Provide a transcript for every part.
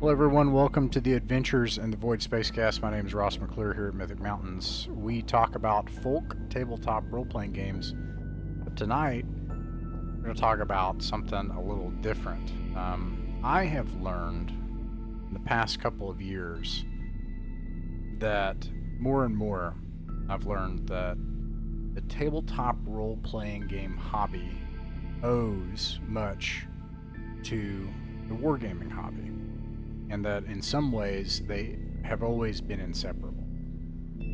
Hello everyone, welcome to the Adventures in the Void Spacecast. My name is Ross McClure here at Mythic Mountains. We talk about folk tabletop role-playing games, but tonight we're going to talk about something a little different. I have learned in the past couple of years that more and more I've learned that the tabletop role-playing game hobby owes much to the wargaming hobby, and that in some ways they have always been inseparable.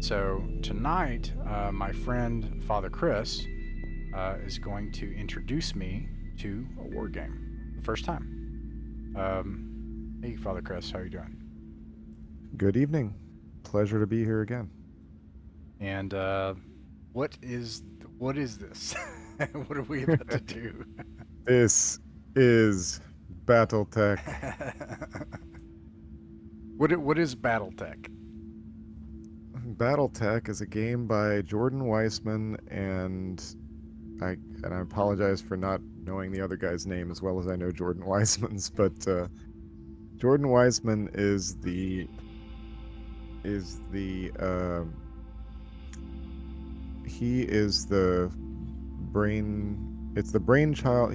So tonight, my friend Father Chris is going to introduce me to a war game the first time. Hey, Father Chris, how are you doing? Good evening. Pleasure to be here again. And what is this? What are we about to do? This is Battletech. What is Battletech? Battletech is a game by Jordan Weissman, and I apologize for not knowing the other guy's name as well as I know Jordan Weissman's, but Jordan Weissman is the he is the brainchild.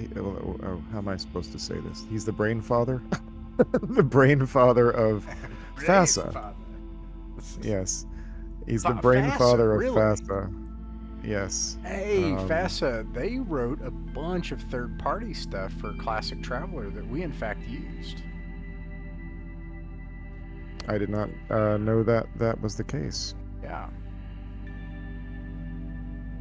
How am I supposed to say this? He's the brain father. The brain father of FASA. Yes, he's the brain father of really? FASA. Yes. Hey, FASA, they wrote a bunch of third-party stuff for Classic Traveler that we in fact used. I did not know that was the case. Yeah.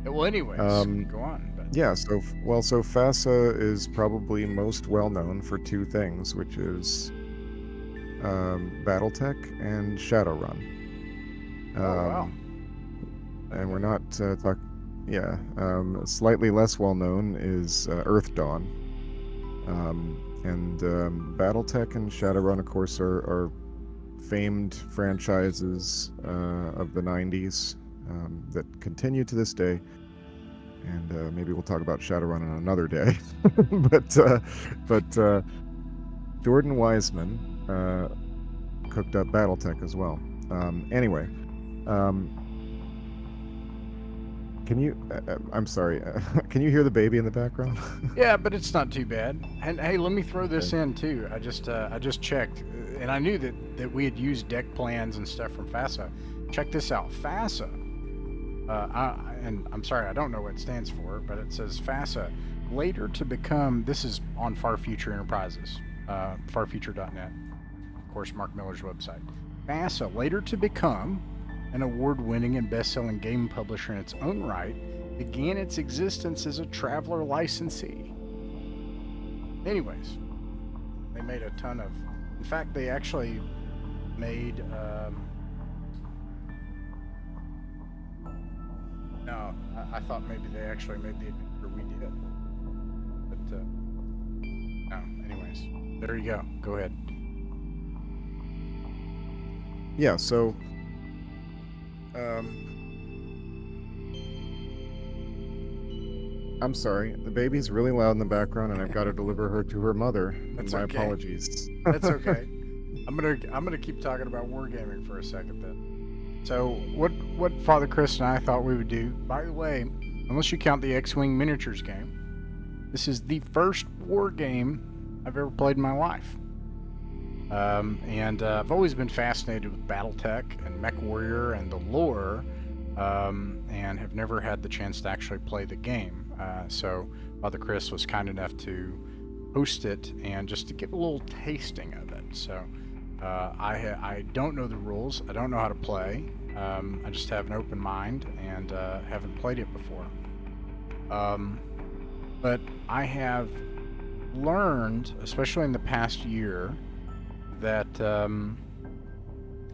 Well, anyways, go on. But... Yeah, so FASA is probably most well known for two things, which is Battletech and Shadowrun. Wow. And we're not talking. Yeah, slightly less well known is Earth Dawn. And Battletech and Shadowrun, of course, are famed franchises of the 90s that continue to this day. And maybe we'll talk about Shadowrun on another day. but Jordan Weissman cooked up Battletech as well. Anyway, can you? I'm sorry. Can you hear the baby in the background? Yeah, but it's not too bad. And hey, let me throw this in too. I just checked, and I knew that we had used deck plans and stuff from FASA. Check this out, FASA. And I'm sorry, I don't know what it stands for, but it says FASA, later to become. This is on Far Future Enterprises, farfuture.net. Of course, Mark Miller's website. FASA, later to become an award-winning and best-selling game publisher in its own right, began its existence as a Traveler licensee. Anyways, they made a ton of... In fact, they actually made... No, I thought maybe they actually made the adventure we did. But, no, anyways. There you go. Go ahead. Yeah, so... I'm sorry, the baby's really loud in the background, and I've got to deliver her to her mother. That's My okay. apologies. That's okay. I'm gonna keep talking about wargaming for a second then. So what Father Chris and I thought we would do, by the way, unless you count the X-Wing miniatures game, this is the first war game I've ever played in my life. And I've always been fascinated with Battletech and MechWarrior and the lore, and have never had the chance to actually play the game. So Father Chris was kind enough to host it and just to give a little tasting of it. So I don't know the rules. I don't know how to play. I just have an open mind and haven't played it before. But I have learned, especially in the past year, that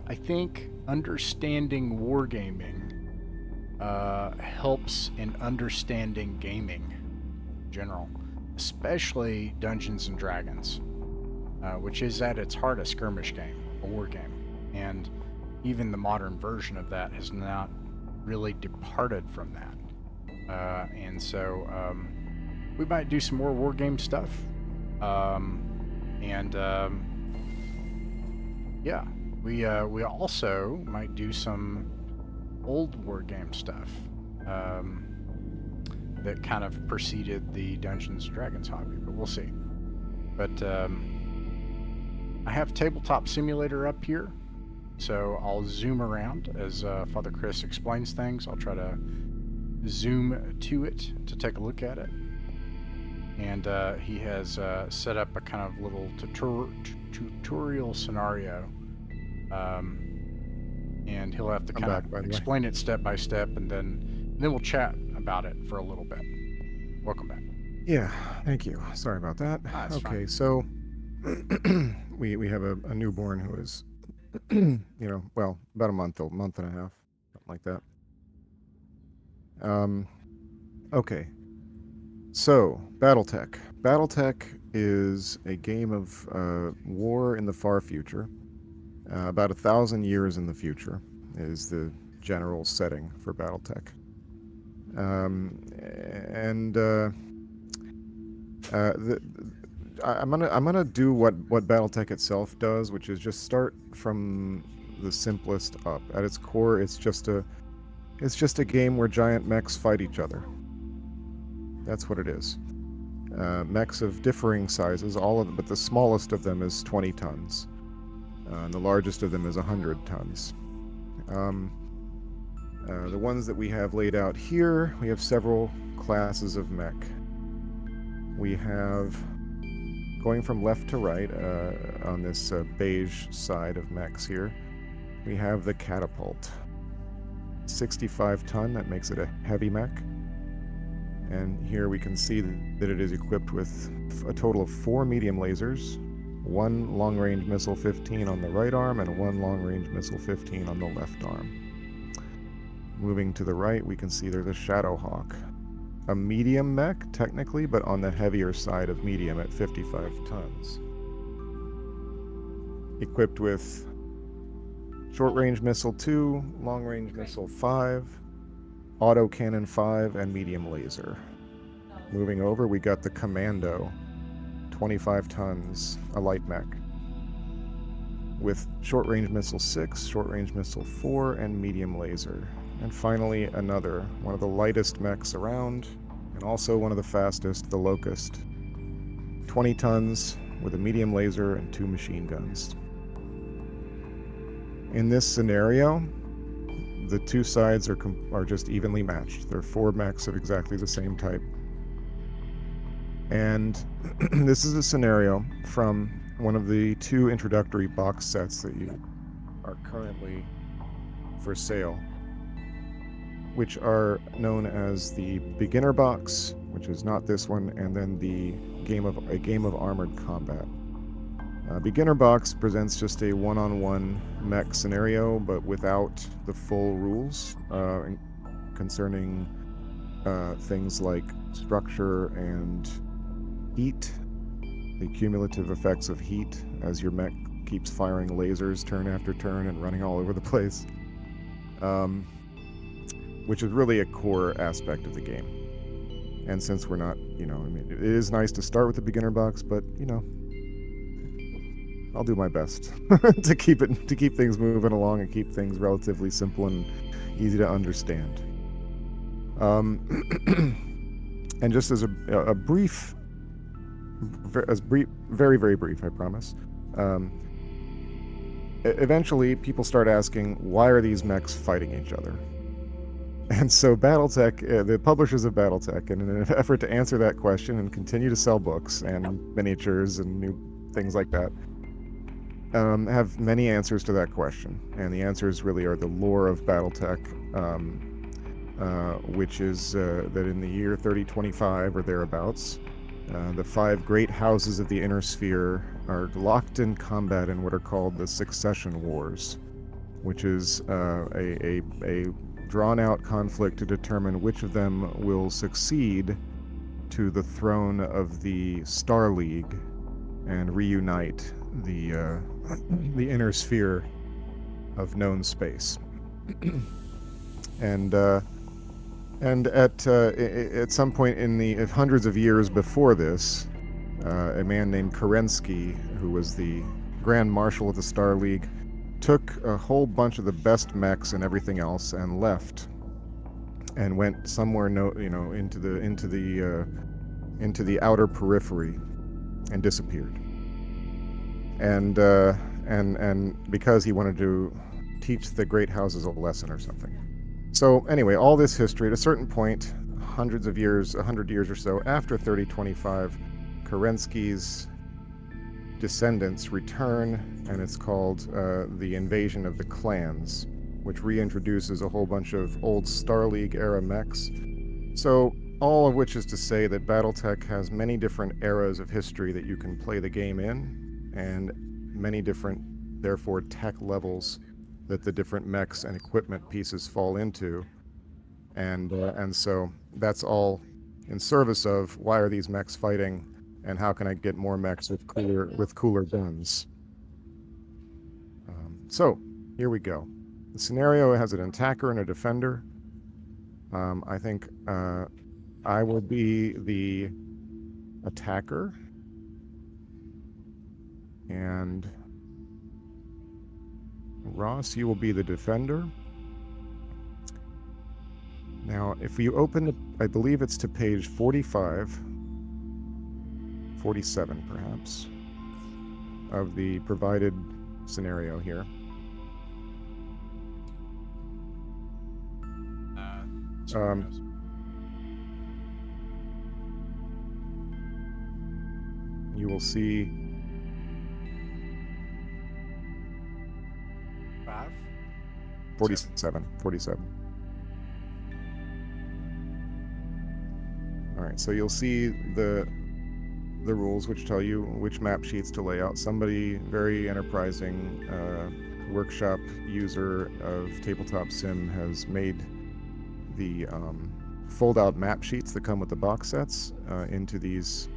I think understanding wargaming helps in understanding gaming in general, especially Dungeons and Dragons, which is at its heart a skirmish game, a war game, and even the modern version of that has not really departed from that. And so we might do some more war game stuff, and Yeah, we also might do some old war game stuff that kind of preceded the Dungeons and Dragons hobby, but we'll see. But I have Tabletop Simulator up here, so I'll zoom around as Father Chris explains things. I'll try to zoom to it to take a look at it. And he has set up a kind of little tutorial scenario. And he'll have to kind of explain it step by step, and then we'll chat about it for a little bit. Welcome back. Yeah, thank you. Sorry about that. Okay, fine. So we have a newborn who is, about a month old, month and a half, something like that. Okay. So, Battletech. Battletech is a game of war in the far future. About 1,000 years in the future is the general setting for Battletech. I'm gonna do what Battletech itself does, which is just start from the simplest up. At its core, it's just a game where giant mechs fight each other. That's what it is. Mechs of differing sizes, but the smallest of them is 20 tons. And the largest of them is 100 tons. The ones that we have laid out here, we have several classes of mech. We have, going from left to right on this beige side of mechs here, we have the catapult. 65 ton, that makes it a heavy mech. And here we can see that it is equipped with a total of 4 medium lasers, 1 long-range missile 15 on the right arm, and 1 long-range missile 15 on the left arm. Moving to the right, we can see there's a Shadowhawk. A medium mech, technically, but on the heavier side of medium at 55 tons. Equipped with short-range missile 2, long-range missile 5, autocannon 5, and medium laser. Moving over, we got the Commando, 25 tons, a light mech, with short-range missile 6, short-range missile 4, and medium laser. And finally, another, one of the lightest mechs around, and also one of the fastest, the Locust. 20 tons, with a medium laser and 2 machine guns. In this scenario, the two sides are just evenly matched. There are 4 mechs of exactly the same type. And this is a scenario from one of the 2 introductory box sets that are currently for sale, which are known as the Beginner Box, which is not this one, and then the A Game of Armored Combat. Beginner Box presents just a one-on-one mech scenario, but without the full rules concerning things like structure and heat, the cumulative effects of heat as your mech keeps firing lasers turn after turn and running all over the place, which is really a core aspect of the game. And since we're not, it is nice to start with the Beginner Box, but, I'll do my best to keep things moving along and keep things relatively simple and easy to understand. And just as a brief, very, very brief, I promise. Eventually, people start asking, why are these mechs fighting each other? And so Battletech, the publishers of Battletech, in an effort to answer that question and continue to sell books and miniatures and new things like that, have many answers to that question. And the answers really are the lore of Battletech, which is that in the year 3025 or thereabouts, the 5 great houses of the Inner Sphere are locked in combat in what are called the Succession Wars, which is a drawn-out conflict to determine which of them will succeed to the throne of the Star League and reunite the Inner Sphere of known space. And at some point in the hundreds of years before this, a man named Kerensky, who was the Grand Marshal of the Star League, took a whole bunch of the best mechs and everything else and left, and went somewhere into the outer periphery and disappeared. And because he wanted to teach the great houses a lesson or something. So anyway, all this history, at a certain point, hundreds of years, 100 years or so after 3025, Kerensky's descendants return, and it's called the Invasion of the Clans, which reintroduces a whole bunch of old Star League era mechs. So all of which is to say that Battletech has many different eras of history that you can play the game in, and many different, therefore, tech levels that the different mechs and equipment pieces fall into. And so that's all in service of why are these mechs fighting, and how can I get more mechs with cooler guns. So here we go. The scenario has an attacker and a defender. I think I will be the attacker, and Ross, you will be the defender. Now, if you open it, I believe it's to page 45, 47 perhaps, of the provided scenario here. You will see 47. All right, so you'll see the rules which tell you which map sheets to lay out. Somebody very enterprising workshop user of tabletop sim has made the fold-out map sheets that come with the box sets into these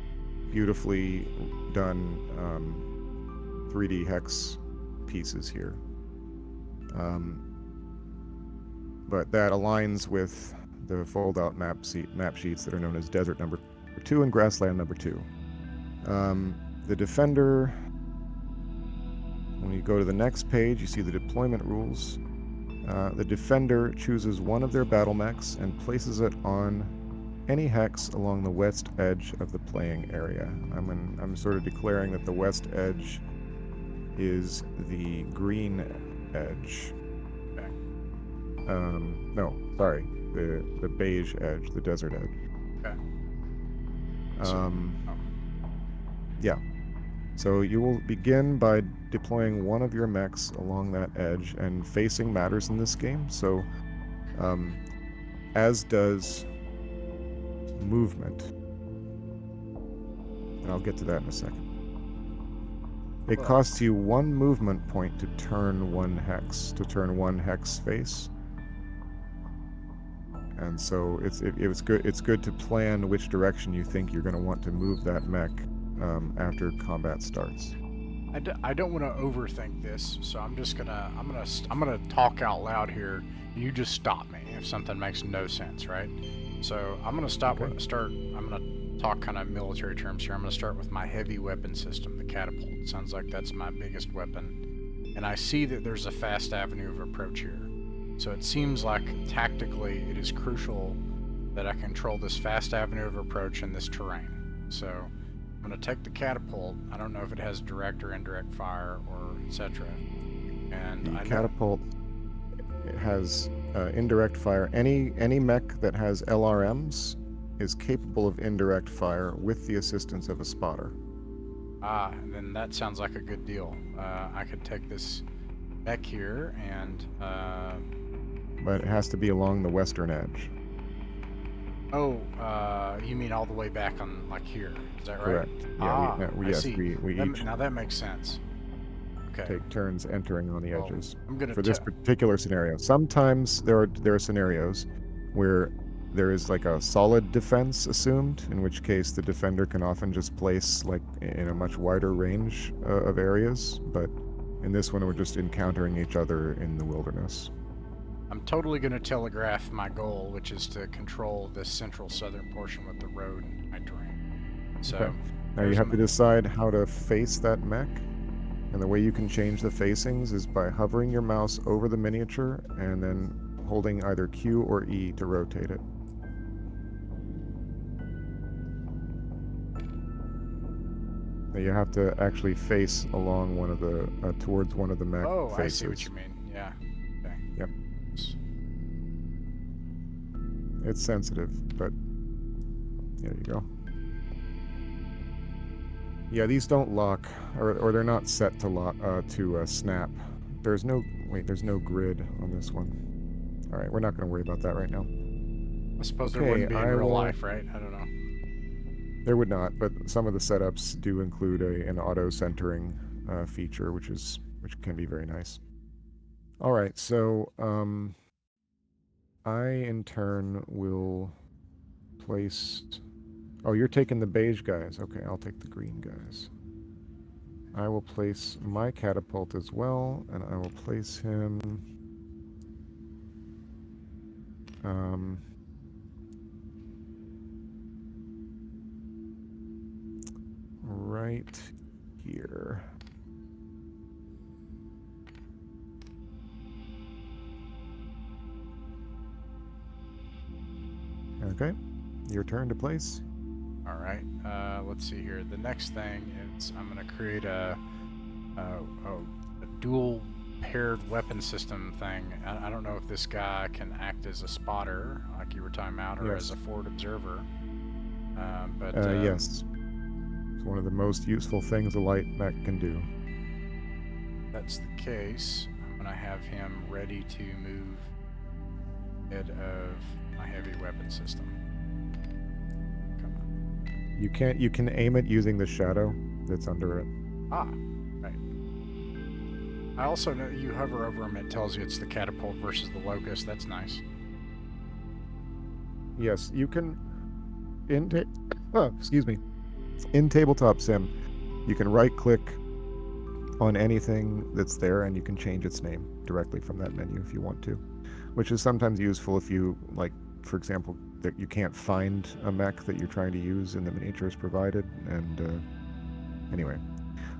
beautifully done 3D hex pieces here. But that aligns with the fold-out map sheets that are known as Desert Number 2 and Grassland Number 2. The Defender, when you go to the next page, you see the deployment rules. The Defender chooses one of their battle mechs and places it on any hex along the west edge of the playing area. I'm sort of declaring that the west edge is the green edge. No, sorry, the beige edge, the desert edge. Okay. Yeah. So you will begin by deploying one of your mechs along that edge, and facing matters in this game. So, as does movement. And I'll get to that in a second. It costs you 1 movement point to turn one hex face. And so it's good to plan which direction you think you're going to want to move that mech after combat starts. I don't want to overthink this, so I'm gonna talk out loud here. You just stop me if something makes no sense, right? So I'm gonna I'm gonna talk kind of military terms here. I'm gonna start with my heavy weapon system, the catapult. It sounds like that's my biggest weapon, and I see that there's a fast avenue of approach here. So it seems like tactically it is crucial that I control this fast avenue of approach in this terrain. So I'm going to take the catapult. I don't know if it has direct or indirect fire or etc. And the catapult, it has indirect fire. Any mech that has LRMs is capable of indirect fire with the assistance of a spotter. Then that sounds like a good deal. I could take this mech here and... But it has to be along the western edge. Oh, you mean all the way back on, like, here? Is that right? Correct. Yeah. I see. We each now that makes sense. Okay. take turns entering on the edges. For this particular scenario, sometimes there are scenarios where there is like a solid defense assumed, in which case the defender can often just place like in a much wider range of areas. But in this one, we're just encountering each other in the wilderness. I'm totally going to telegraph my goal, which is to control this central southern portion with the road and my terrain. So Now you have to decide how to face that mech. And the way you can change the facings is by hovering your mouse over the miniature and then holding either Q or E to rotate it. Now you have to actually face along one of the towards one of the mech Oh, faces. I see what you mean. Yeah. Okay. Yep. It's sensitive, but there you go. Yeah, these don't lock, or they're not set to lock to snap. There's no grid on this one. All right, we're not going to worry about that right now. I suppose there Okay, wouldn't be in I real will- life, right? I don't know. There would not, but some of the setups do include an auto centering feature, which can be very nice. All right, so I in turn will place. Oh, you're taking the beige guys. Okay, I'll take the green guys. I will place my catapult as well, and I will place him right here. Okay, your turn to place. All right. Let's see here. The next thing is I'm going to create a dual paired weapon system thing. I don't know if this guy can act as a spotter, like you were talking about, or Yes. as a forward observer. But Yes. It's one of the most useful things a light mech can do. if that's the case, I'm going to have him ready to move ahead of my heavy weapon system. Come on. You can aim it using the shadow that's under it. Ah, right. I also know you hover over him, it tells you it's the catapult versus the locust. That's nice. Yes, you can excuse me. In Tabletop Sim, you can right-click on anything that's there and you can change its name directly from that menu if you want to, which is sometimes useful if you, like, for example, that you can't find a mech that you're trying to use and the miniatures provided. And anyway,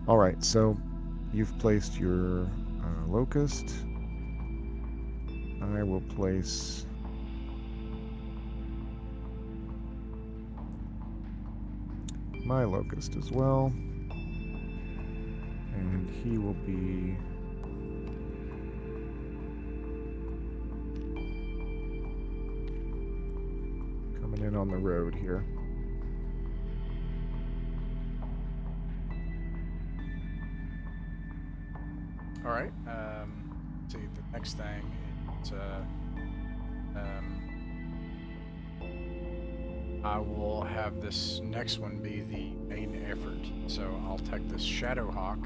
all right, so you've placed your locust. I will place my locust as well, and he will be coming in on the road here. All right. See, the next thing is I will have this next one be the main effort. So I'll take this Shadow Hawk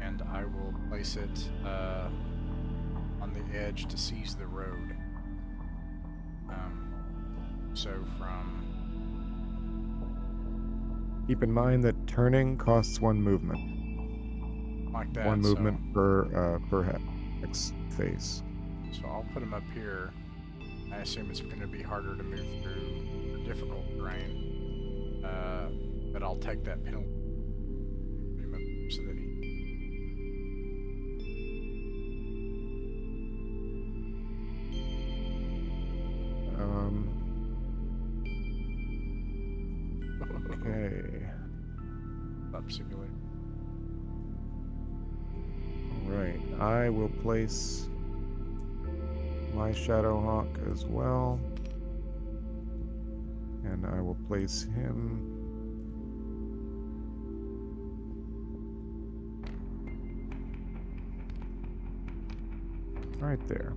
and I will place it on the edge to seize the road. So from... Keep in mind that turning costs one movement. Like that. One movement per hex face. So I'll put him up here. I assume it's going to be harder to move through difficult terrain. But I'll take that penalty so that he... Okay. Up simulator. Right. I will place my Shadowhawk as well. And I will place him right there.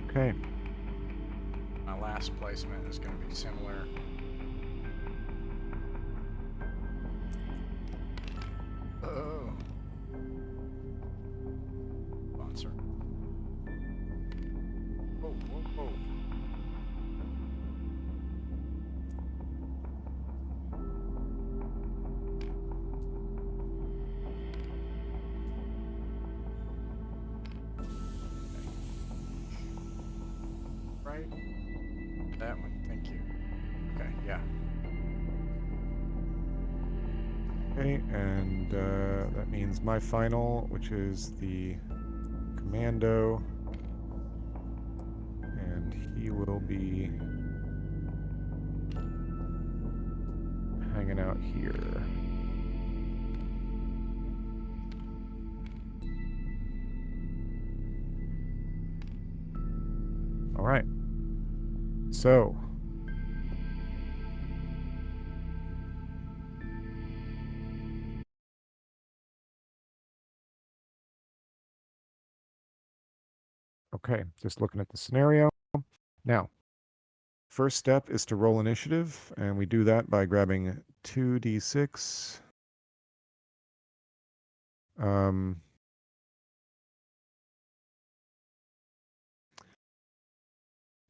Okay. My last placement is going to be similar. Oh. Sponsor. Whoa, whoa, whoa. Right? That one, thank you. Okay, yeah. Okay, and that means my final, which is the commando, and he will be hanging out here. All right. So, okay, just looking at the scenario. Now, first step is to roll initiative, and we do that by grabbing 2d6.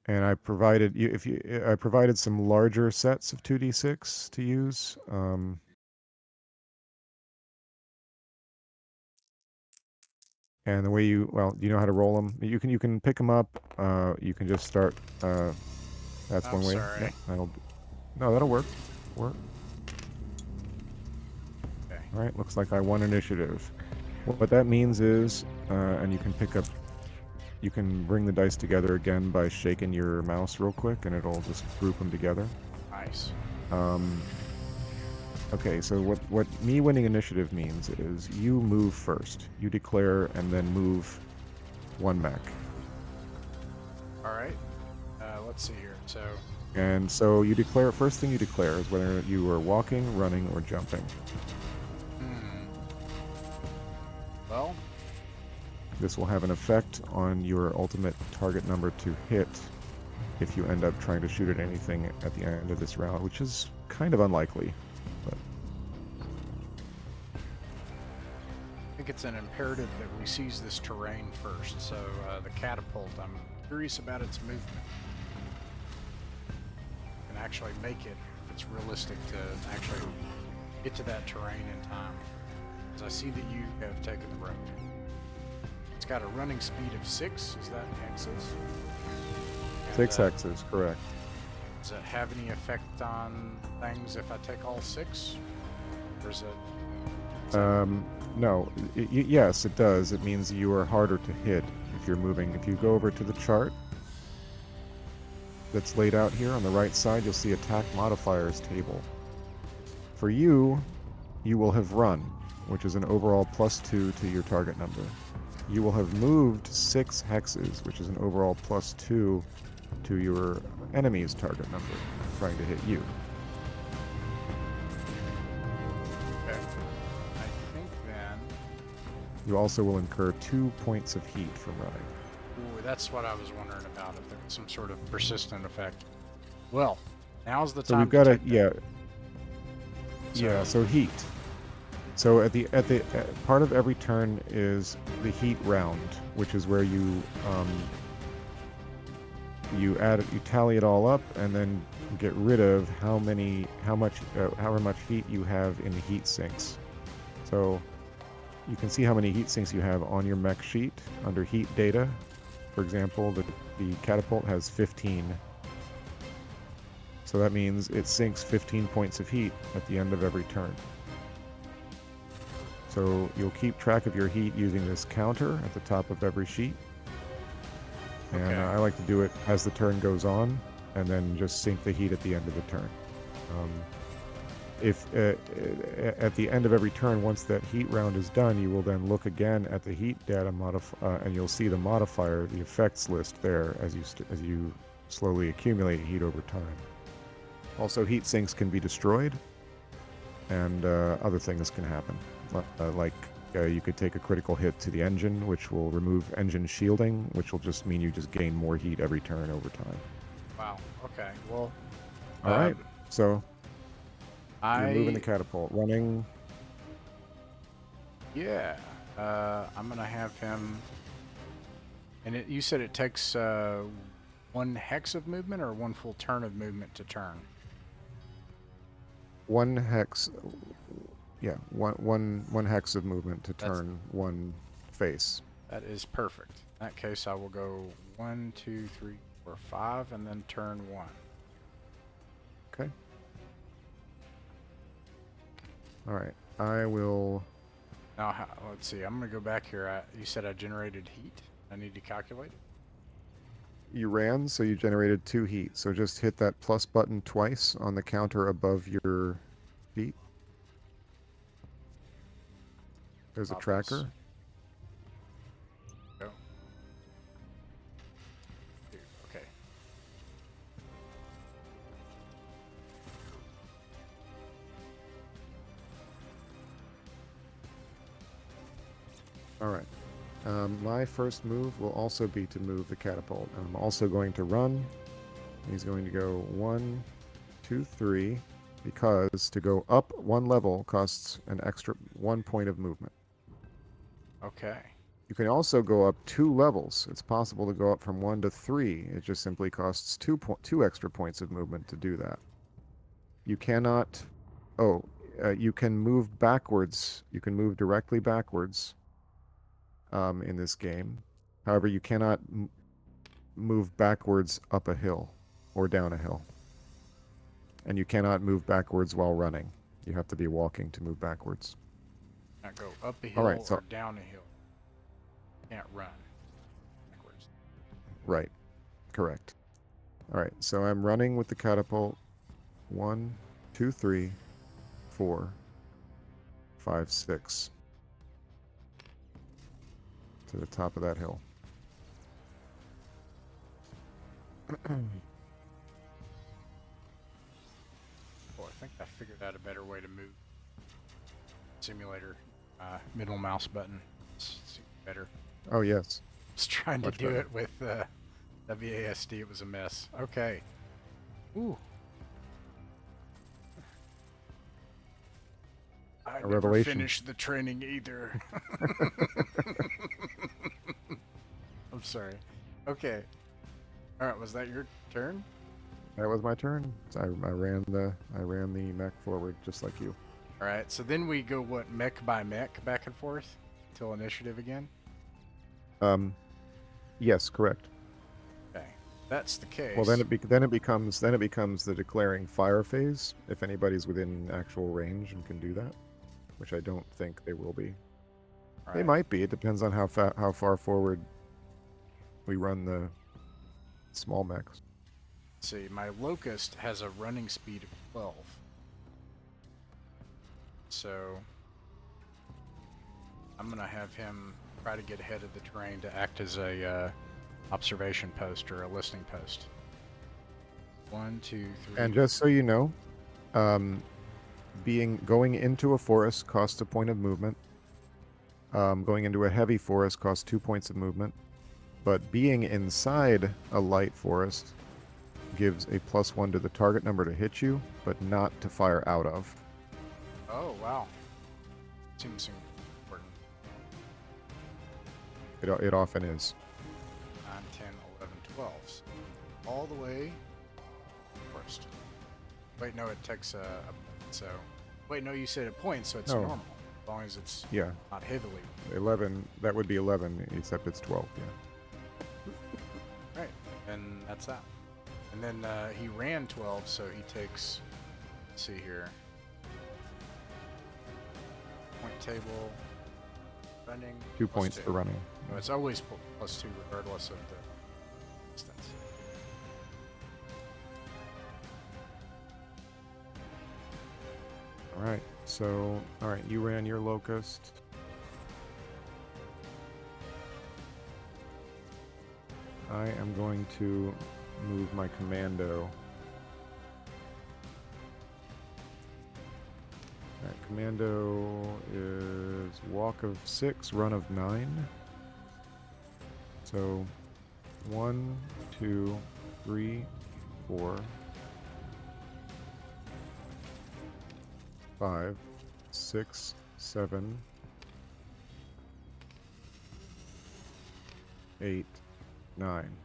And I provided you I provided some larger sets of 2d6 to use. And the way you you know how to roll them. You can pick them up. You can just start. That's I'm one way. sorry. Yep, that'll work. Work. Okay. All right. Looks like I won initiative. What that means is, and you can pick up. You can bring the dice together again by shaking your mouse real quick, and it'll just group them together. Nice. Okay, so what me winning initiative means is you move first. You declare and then move one mech. All right. Let's see here. So. And so you declare, first thing you declare is whether you are walking, running, or jumping. Well. This will have an effect on your ultimate target number to hit if you end up trying to shoot at anything at the end of this round, which is kind of unlikely. But I think it's an imperative that we seize this terrain first. So the catapult, I'm curious about its movement. And actually make it, if it's realistic, to actually get to that terrain in time. As I see that you have taken the road. It's got a running speed of 6. Is that hexes? And, 6 hexes, correct. Does it have any effect on things if I take all 6? Or is it... No. Yes, it does. It means you are harder to hit if you're moving. If you go over to the chart that's laid out here on the right side, you'll see attack modifiers table. For you, you will have run, which is an overall +2 to your target number. You will have moved 6 hexes, which is an overall +2 to your enemy's target number, trying to hit you. Okay. I think then... You also will incur 2 points of heat from running. Ooh, that's what I was wondering about, if there was some sort of persistent effect. Well, now's the So time we've got to to, so heat. So at part of every turn is the heat round, which is where you tally it all up and then get rid of how much heat you have in the heat sinks. So you can see how many heat sinks you have on your mech sheet under heat data. For example, the catapult has 15. So that means it sinks 15 points of heat at the end of every turn. So you'll keep track of your heat using this counter at the top of every sheet. And Okay. I like to do it as the turn goes on, and then just sink the heat at the end of the turn. If at the end of every turn, once that heat round is done, you will then look again at the heat data and you'll see the modifier, the effects list there as you slowly accumulate heat over time. Also, heat sinks can be destroyed, and other things can happen. You could take a critical hit to the engine, which will remove engine shielding, which will just mean you just gain more heat every turn over time. Wow. Okay. Well. All right. So you're moving the I. catapult, running. Yeah. I'm gonna have him. And you said it takes 1 hex of movement or 1 full turn of movement to turn. 1 hex. Yeah, one hex of movement to turn 1 face. That is perfect. In that case, I will go 1, 2, 3, 4, 5, and then turn 1. Okay. All right. I will. Now, let's see. I'm going to go back here. You said I generated heat. I need to calculate it. You ran, so you generated 2 heat. So just hit that plus button twice on the counter above your feet. There's a About this. tracker. Go. Dude, okay. All right. My first move will also be to move the catapult. I'm also going to run. He's going to go 1, 2, 3, because to go up 1 level costs an extra 1 point of movement. Okay. You can also go up 2 levels. It's possible to go up from 1 to 3. It just simply costs 2 extra points of movement to do that. You cannot. You can move backwards. You can move directly backwards. In this game. However, you cannot move backwards up a hill or down a hill. And you cannot move backwards while running. You have to be walking to move backwards. Not go up a hill All right, so, or down a hill. Can't run backwards. right. Correct. All right, so I'm running with the catapult. 1, 2, 3, 4, 5, 6. To the top of that hill. Oh, I think I figured out a better way to move. Simulator, middle mouse button. It's better. Oh, yes. I was trying to do it with WASD. It was a mess. Okay. Ooh. I never revelation. finished the training either. I'm sorry. Okay. All right. Was that your turn? That was my turn. I ran the mech forward just like you. All right. So then we go what, mech by mech, back and forth till initiative again. Yes, correct. Okay. That's the case. Well, then it becomes the declaring fire phase if anybody's within actual range and can do that, which I don't think they will be. All They right. might be. It depends on how far forward we run the small mechs. Let's see, my locust has a running speed of 12. So I'm gonna have him try to get ahead of the terrain to act as a observation post or a listening post. 1, 2, 3. And just so you know, going into a forest costs a point of movement. Going into a heavy forest costs 2 points of movement. But being inside a light forest gives a +1 to the target number to hit you, but not to fire out of. Oh, wow. Seems important. It often is. 9, 10, 11, 12. All the way first. Wait, no, it takes a so. Wait, no, you said a point, so it's No. normal. As long as it's Yeah. not heavily. 11, that would be 11, except it's 12, yeah. Right, and that's that. And then he ran 12, so he takes, let's see here, point table, running. 2 points for running. No, it's always +2 regardless of the distance. Alright, so, alright, you ran your locust. I am going to move my commando. Alright, commando is walk of 6, run of 9. So 1, 2, 3, 4, 5, 6, 7, 8, 9.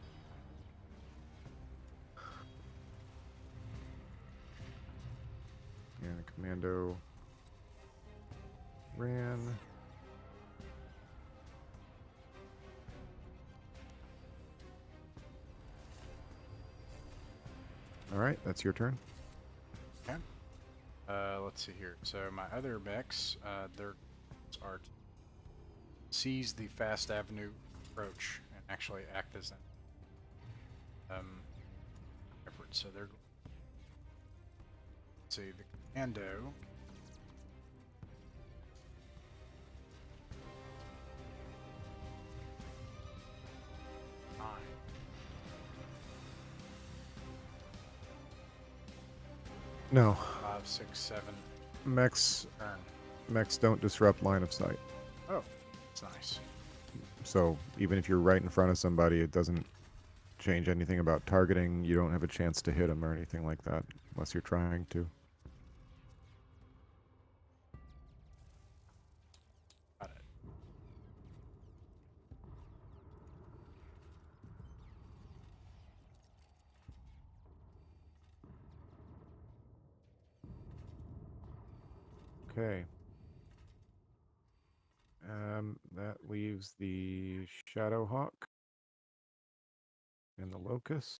And commando ran. All right, that's your turn. Okay. Let's let's see here. So my other mechs, their are to seize the fast avenue approach and actually act as an effort. So they're, let's see, the commando. No. 5, 6, 7. Mechs Turn. don't disrupt line of sight. Oh, that's nice. So even if you're right in front of somebody, it doesn't change anything about targeting. You don't have a chance to hit them or anything like that, unless you're trying to. Got it. Okay. That leaves the Shadowhawk and the Locust.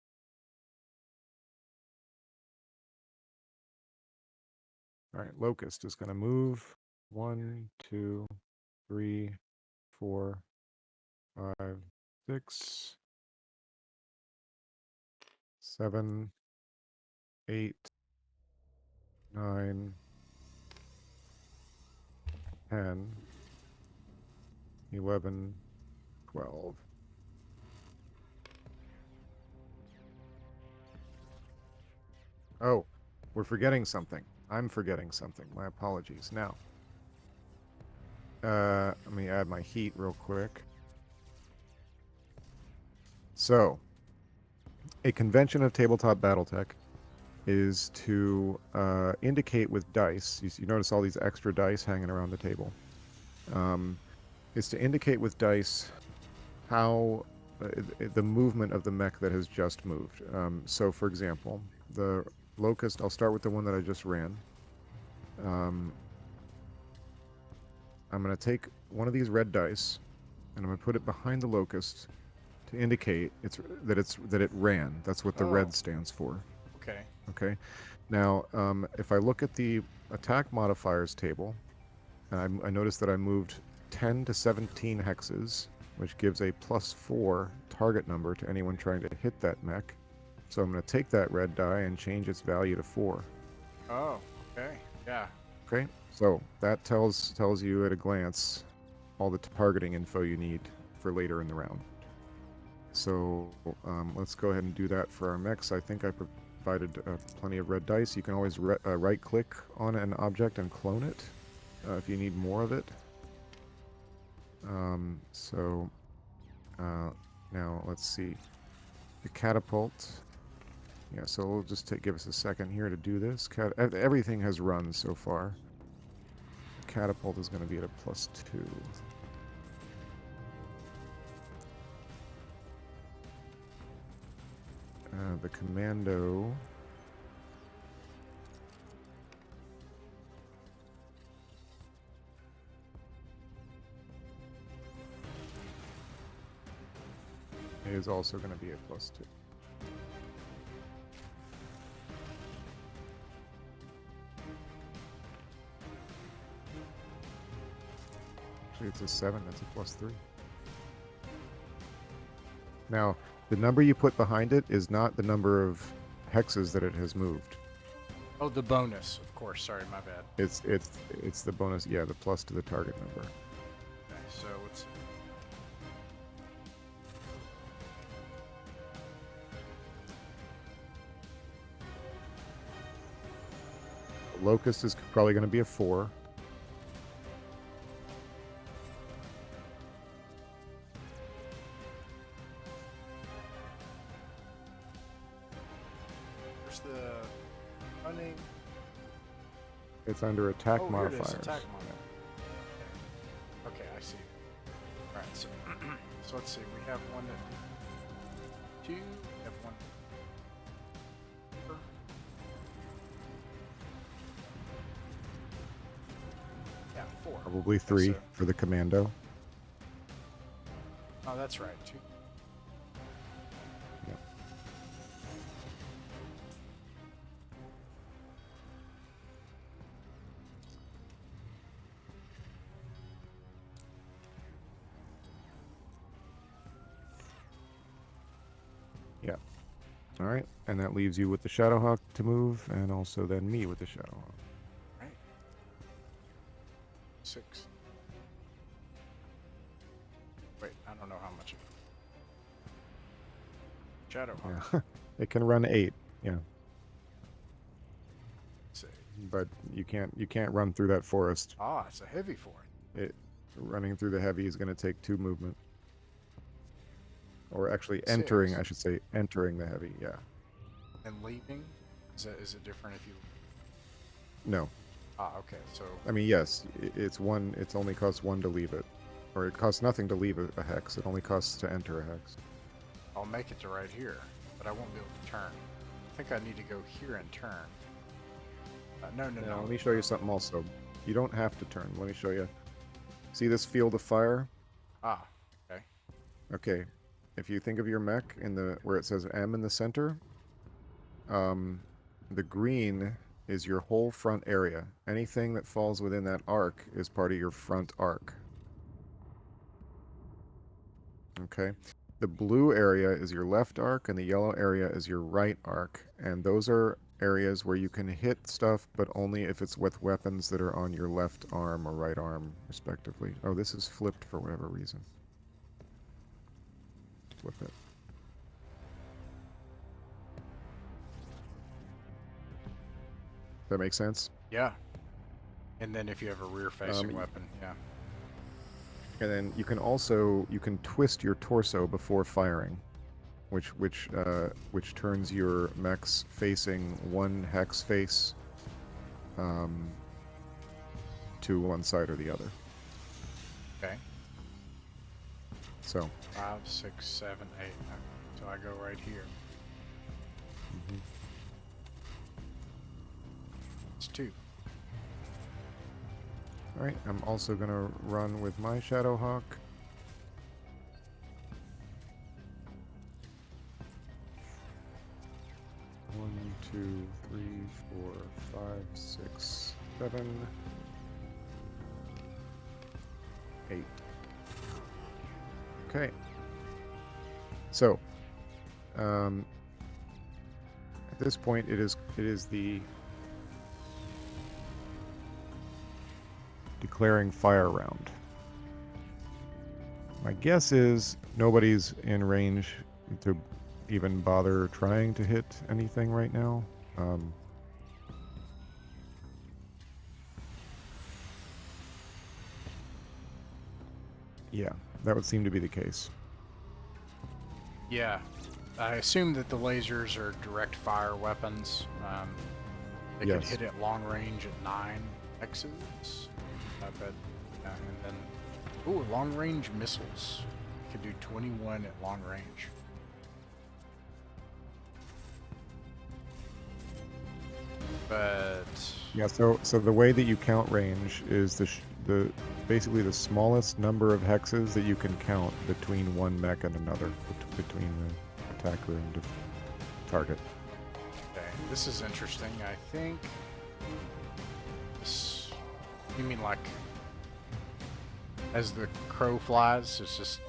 All right, Locust is going to move 1, 2, 3, 4, 5, 6, 7, 8, 9, 10, 11, 12. Oh, we're forgetting something. I'm forgetting something. My apologies. Now, let me add my heat real quick. So, a convention of tabletop Battletech is to indicate with dice. You notice all these extra dice hanging around the table. Is to indicate with dice how the movement of the mech that has just moved. So, for example, the Locust, I'll start with the one that I just ran. I'm going to take one of these red dice, and I'm going to put it behind the Locust to indicate that it ran. That's what the red stands for. Okay. Okay. Now, if I look at the attack modifiers table, I notice that I moved 10 to 17 hexes, which gives a +4 target number to anyone trying to hit that mech. So I'm going to take that red die and change its value to 4. Oh, okay. Yeah. Okay. So that tells you at a glance all the targeting info you need for later in the round. So let's go ahead and do that for our mechs. I think I provided plenty of red dice. You can always right-click on an object and clone it if you need more of it. Now let's see. The catapult. Yeah, so we'll just give us a second here to do this. Everything has run so far. The catapult is going to be at a +2. The commando is also going to be a +2. Actually, it's a 7. That's a +3. Now, the number you put behind it is not the number of hexes that it has moved. Oh, the bonus, of course. Sorry, my bad. It's the bonus. Yeah, the plus to the target number. Okay, so let's. The Locust is probably going to be a 4. Where's the running? It's under attack Here modifiers. it is, attack modifier. Okay, I see. All right, so so let's see. We have one that 2. We have one. Yeah, 4. Probably 3 so, for the commando. oh, that's right. 2. Yeah. Yeah. All right, and that leaves you with the Shadowhawk to move, and also then me with the Shadowhawk. Right. 6. Wait, I don't know how much. Shadowhawk. Yeah, it can run 8. Yeah, Let's see. but you can't run through that forest. Ah, it's a heavy for it. Running through the heavy is going to take 2 movement, or actually 6. entering. I should say entering the heavy. Yeah. And leaving? Is it different if you... No. Ah, okay, so... I mean, yes, it's 1. It only costs 1 to leave it, or it costs nothing to leave a hex. It only costs to enter a hex. I'll make it to right here, but I won't be able to turn. I think I need to go here and turn. No. Let me show you something also. You don't have to turn. Let me show you. See this field of fire? Ah, okay. Okay. If you think of your mech in the where it says M in the center, the green is your whole front area. Anything that falls within that arc is part of your front arc. Okay. The blue area is your left arc, and the yellow area is your right arc. And those are areas where you can hit stuff, but only if it's with weapons that are on your left arm or right arm, respectively. Oh, this is flipped for whatever reason. Flip it. That makes sense? Yeah. And then if you have a rear-facing weapon, yeah. And then you can twist your torso before firing, which turns your mechs facing one hex face to one side or the other. Okay. So 5, 6, 7, 8. So I go right here. It's 2. All right, I'm also gonna run with my Shadowhawk. One, 2, 3, 4, 5, 6, 7, 8. Okay. So, at this point, it is the declaring fire round. My guess is nobody's in range to even bother trying to hit anything right now. Yeah, that would seem to be the case. Yeah. I assume that the lasers are direct fire weapons. They could Yes. hit at long range at 9 hexes. I bet. And then, ooh, long range missiles. You could do 21 at long range. But Yeah, so the way that you count range is the basically the smallest number of hexes that you can count between one mech and another, between the attacker and target. okay, this is interesting. I think this. You mean like as the crow flies? It's just.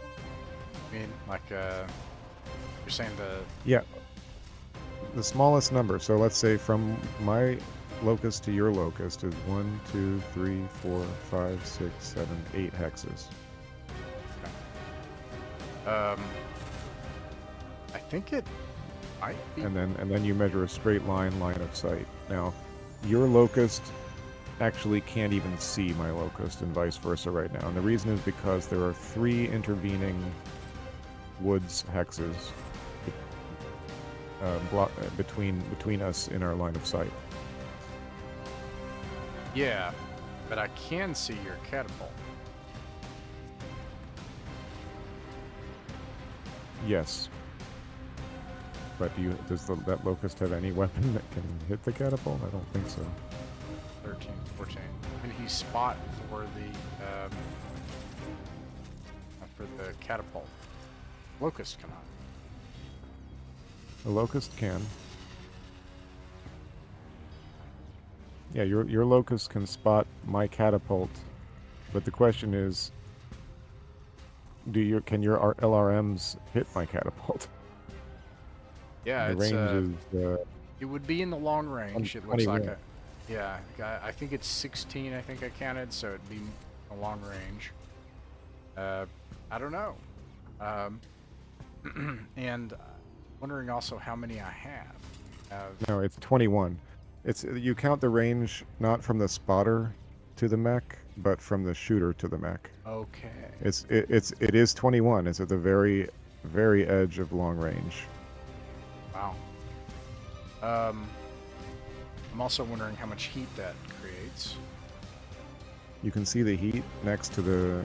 I mean, like you're saying the. Yeah, the smallest number. So let's say from my locust to your locust is 1, 2, 3, 4, 5, 6, 7, 8 hexes. I think it might be. And then you measure a straight line of sight. Now, your locust actually can't even see my locust, and vice versa right now. And the reason is because there are 3 intervening woods hexes between us in our line of sight. Yeah, but I can see your catapult. Yes. But does that locust have any weapon that can hit the catapult? I don't think so. 13, 14. And he spot for the catapult. Locust cannot. The locust can. Yeah, your locust can spot my catapult, but the question is, can your LRMs hit my catapult? Yeah, The it's range is it would be in the long range. It looks like 21. a, yeah. I think it's 16. I think I counted, so it'd be a long range. I don't know. Um, and wondering also how many I have. No, it's 21. It's you count the range not from the spotter to the mech, but from the shooter to the mech. Okay. It is 21. It's at the very edge of long range. Wow. I'm also wondering how much heat that creates. You can see the heat next to the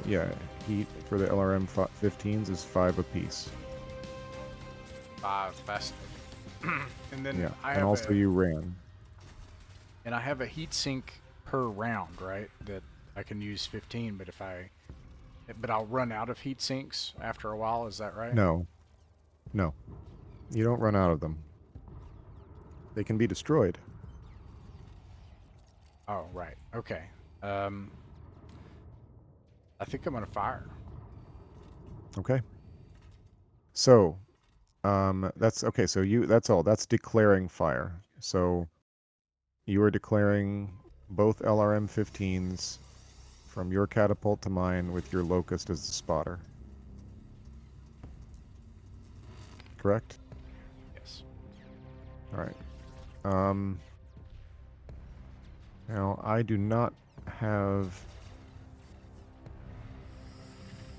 heat for the LRM 15s is 5 apiece. 5, fascinating. And then Yeah, I and have also you ran. and I have a heat sink per round, right? That I can use 15, but I'll run out of heat sinks after a while. Is that right? No, no, you don't run out of them. They can be destroyed. Oh, right. Okay. I think I'm gonna fire. Okay. So, that's okay. So that's all. That's declaring fire. So you are declaring both LRM 15s from your catapult to mine with your locust as the spotter. Correct? Yes. All right. Now I do not have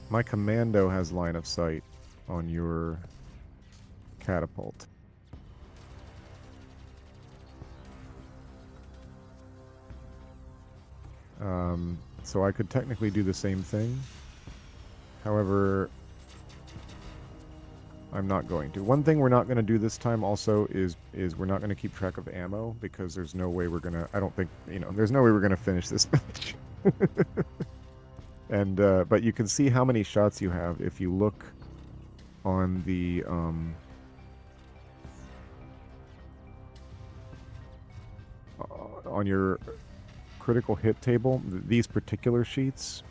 my commando has line of sight on your catapult. So I could technically do the same thing. However, I'm not going to. One thing we're not going to do this time also is we're not going to keep track of ammo because there's no way we're going to, I don't think, there's no way we're going to finish this match. And, but you can see how many shots you have if you look on the, on your critical hit table, these particular sheets,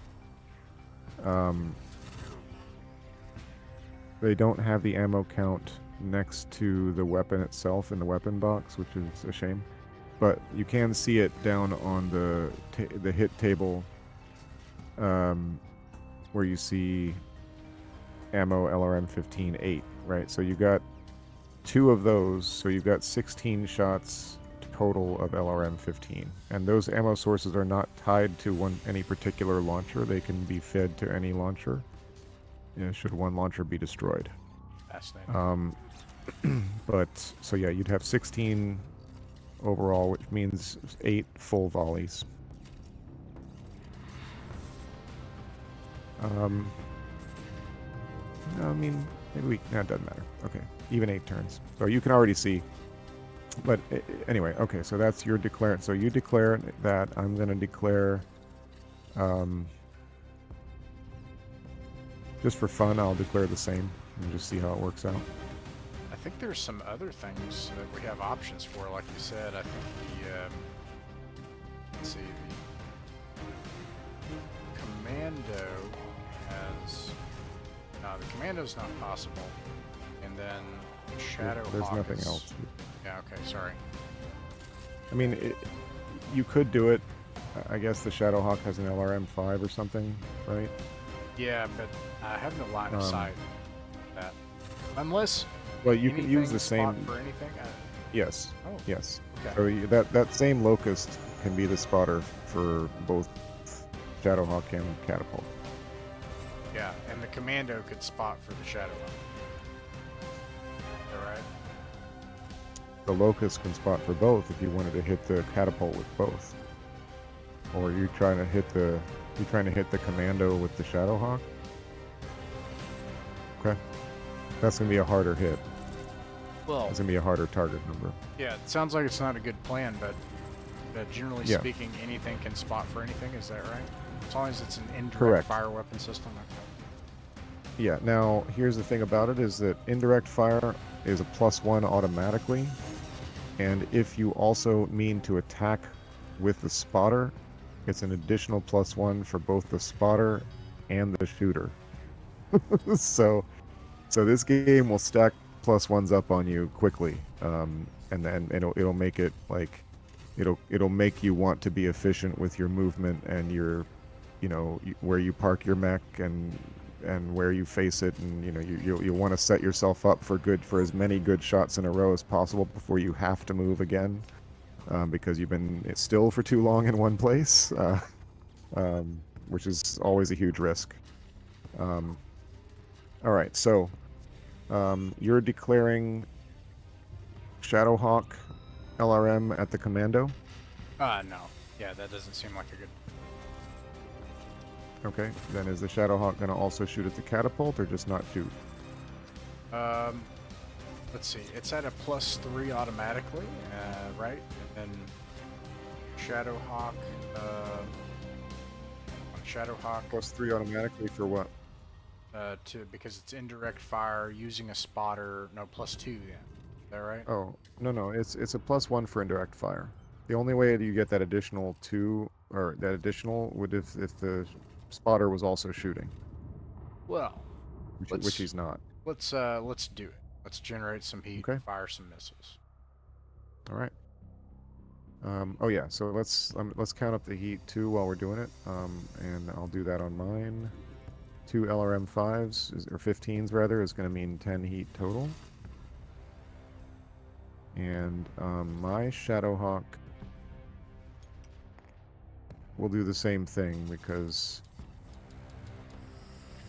they don't have the ammo count next to the weapon itself in the weapon box, which is a shame. But you can see it down on the hit table, where you see ammo LRM 15-8, right? So you got 2 of those, so you've got 16 shots total of LRM 15, and those ammo sources are not tied to any particular launcher. They can be fed to any launcher, should one launcher be destroyed. Fascinating. But so yeah, you'd have 16 overall, which means 8 full volleys. I mean, maybe no, it doesn't matter. Okay, even 8 turns. So you can already see. But anyway, okay, so that's your declare. So you declare that. I'm going to declare, just for fun, I'll declare the same and just see how it works out. I think there's some other things that we have options for, like you said. I think let's see, the commando has, no, the commando's not possible. And then Shadow There's Hawk nothing is, else. Yeah, okay, sorry. I mean, you could do it. I guess the Shadowhawk has an LRM 5 or something, right? Yeah, but I have no line of sight that. Unless. Well, you can use the same. For anything? Yes. Oh. Yes. Okay. So that same locust can be the spotter for both Shadowhawk and Catapult. Yeah, and the commando could spot for the Shadowhawk. All right. The locust can spot for both if you wanted to hit the catapult with both. Or you're trying to hit the commando with the Shadowhawk. Okay. That's gonna be a harder hit. Well, it's gonna be a harder target number. Yeah, it sounds like it's not a good plan, but generally speaking, anything can spot for anything. Is that right? As long as it's an indirect fire weapon system. Okay. Yeah. Now, here's the thing about it: is that indirect fire is a +1 automatically, and if you also mean to attack with the spotter, it's an additional +1 for both the spotter and the shooter. So this game will stack +1s up on you quickly, and then it'll make it like it'll make you want to be efficient with your movement and your, where you park your mech and where you face it, and you want to set yourself up for as many good shots in a row as possible before you have to move again, because you've been still for too long in one place, which is always a huge risk. All right, so you're declaring Shadowhawk LRM at the commando. No. Yeah, that doesn't seem like a good... Okay, then is the Shadowhawk going to also shoot at the catapult, or just not shoot? Let's see. It's at a +3 automatically, right? And then Shadowhawk, on Shadowhawk... +3 automatically for what? Because it's indirect fire using a spotter. No, +2 then. Is that right? Oh, no, it's a +1 for indirect fire. The only way that you get that additional 2, or that additional, would if the spotter was also shooting. Well, Which he's not. Let's do it. Let's generate some heat and fire some missiles. All right. Oh yeah, so let's count up the heat too while we're doing it. And I'll do that on mine. 2 LRM 5s, or 15s rather, is going to mean 10 heat total. And my Shadowhawk will do the same thing because...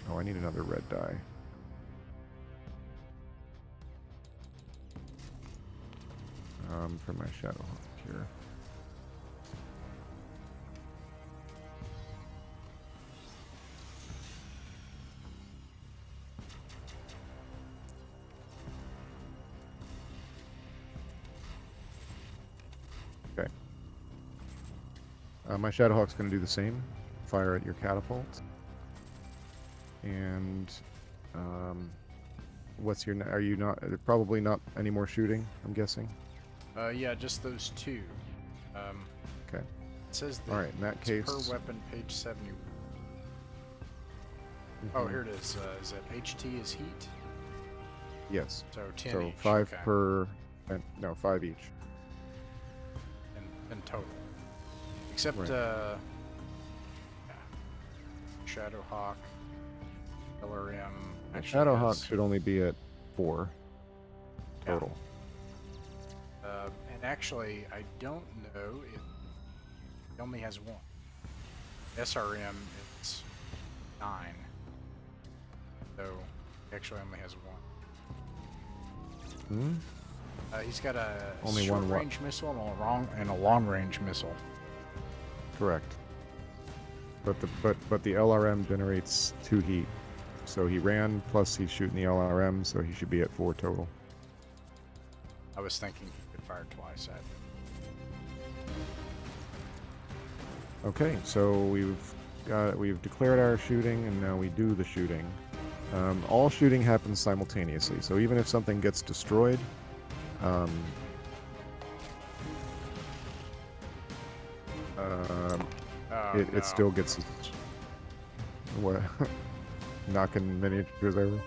Oh, I need another red die. For my Shadowhawk here. Okay. My Shadowhawk's going to do the same. Fire at your catapult. And what's your... Are you not... Probably not any more shooting, I'm guessing? Yeah, just those 2. Okay. It says that... All right, in that case... Per weapon, page 70. Oh, here it is. Is it HT is heat? Yes. So 10 so each. 5 per... No, 5 each. In total. Except, right. Yeah. Shadowhawk, LRM... Shadowhawk should only be at 4 total. Yeah. And actually, I don't know if it only has 1. SRM is 9. So, he actually only has 1. He's got a only short-range missile and a long-range missile. Correct. But the LRM generates 2 heat. So he ran, plus he's shooting the LRM, so he should be at 4 total. I was thinking he could fire twice at it. Okay, so we've declared our shooting, and now we do the shooting. All shooting happens simultaneously, so even if something gets destroyed, it still gets... What? Knocking miniatures over?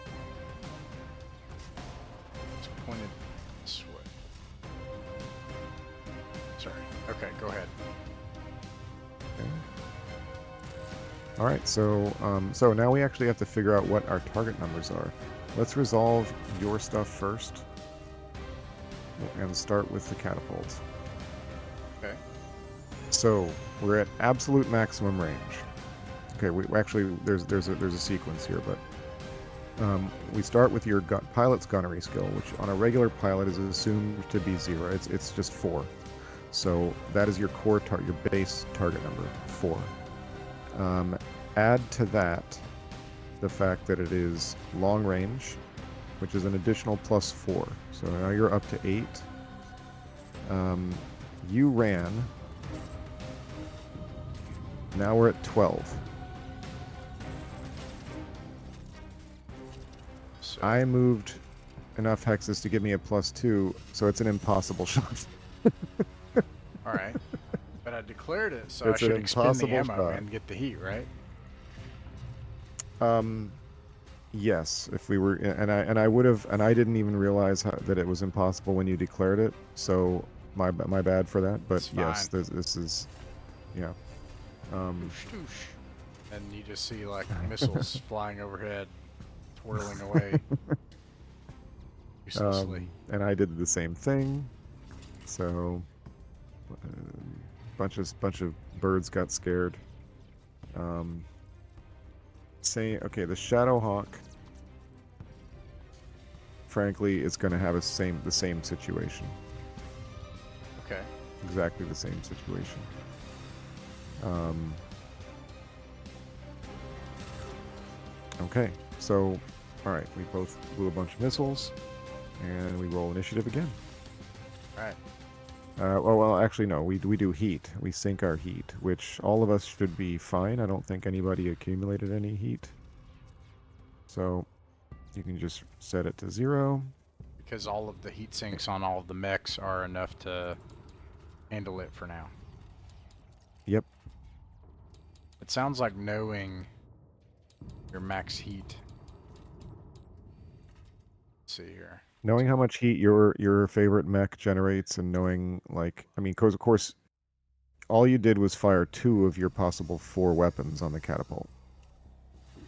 It's pointed this way. Sorry. Okay, go ahead. Okay. All right, so now we actually have to figure out what our target numbers are. Let's resolve your stuff first, and start with the catapult. Okay. So we're at absolute maximum range. Okay, we actually there's a sequence here, but we start with your pilot's gunnery skill, which on a regular pilot is assumed to be 0. It's just 4. So that is your core your base target number, 4. Add to that the fact that it is long range, which is an additional +4. So now you're up to 8. You ran. Now we're at 12. So I moved enough hexes to give me a +2, so it's an impossible shot. all right. But I declared it, so It's I an should expend the impossible ammo shot. and get the heat, right? Yes, if we were, and I would have, and I didn't even realize that it was impossible when you declared it. So my bad for that. But It's yes, fine. this is, yeah. Doosh, doosh. And you just see like missiles flying overhead, twirling away uselessly. And I did the same thing. So, bunch of birds got scared. Okay, the Shadowhawk, frankly, is going to have the same situation. Okay. Exactly the same situation. Okay, so, all right, we both blew a bunch of missiles, and we roll initiative again. All right. Well, actually, no. We do heat. We sink our heat, which all of us should be fine. I don't think anybody accumulated any heat. So you can just set it to 0. Because all of the heat sinks on all of the mechs are enough to handle it for now. Yep. It sounds like knowing your max heat. Let's see here. Knowing how much heat your favorite mech generates, and knowing, like, I mean, because of course, all you did was fire 2 of your possible 4 weapons on the catapult.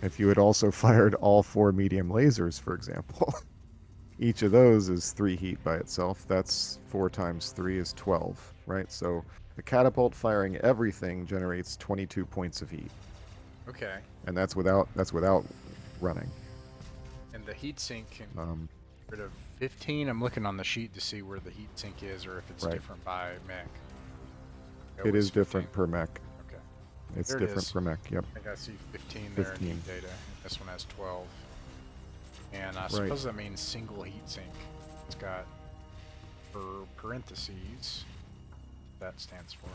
If you had also fired all 4 medium lasers, for example, each of those is 3 heat by itself. That's 4 times 3 is 12, right? So the catapult firing everything generates 22 points of heat. Okay. And that's without running. And the heat sink can get rid of 15. I'm looking on the sheet to see where the heat sink is, or if it's Right. different by mech. It is different per mech. Okay. It's There it different is. per mech. Yep. I think I see 15 there in 15. heat data. This one has 12. And I suppose that means single heat sink. It's got parentheses. That stands for.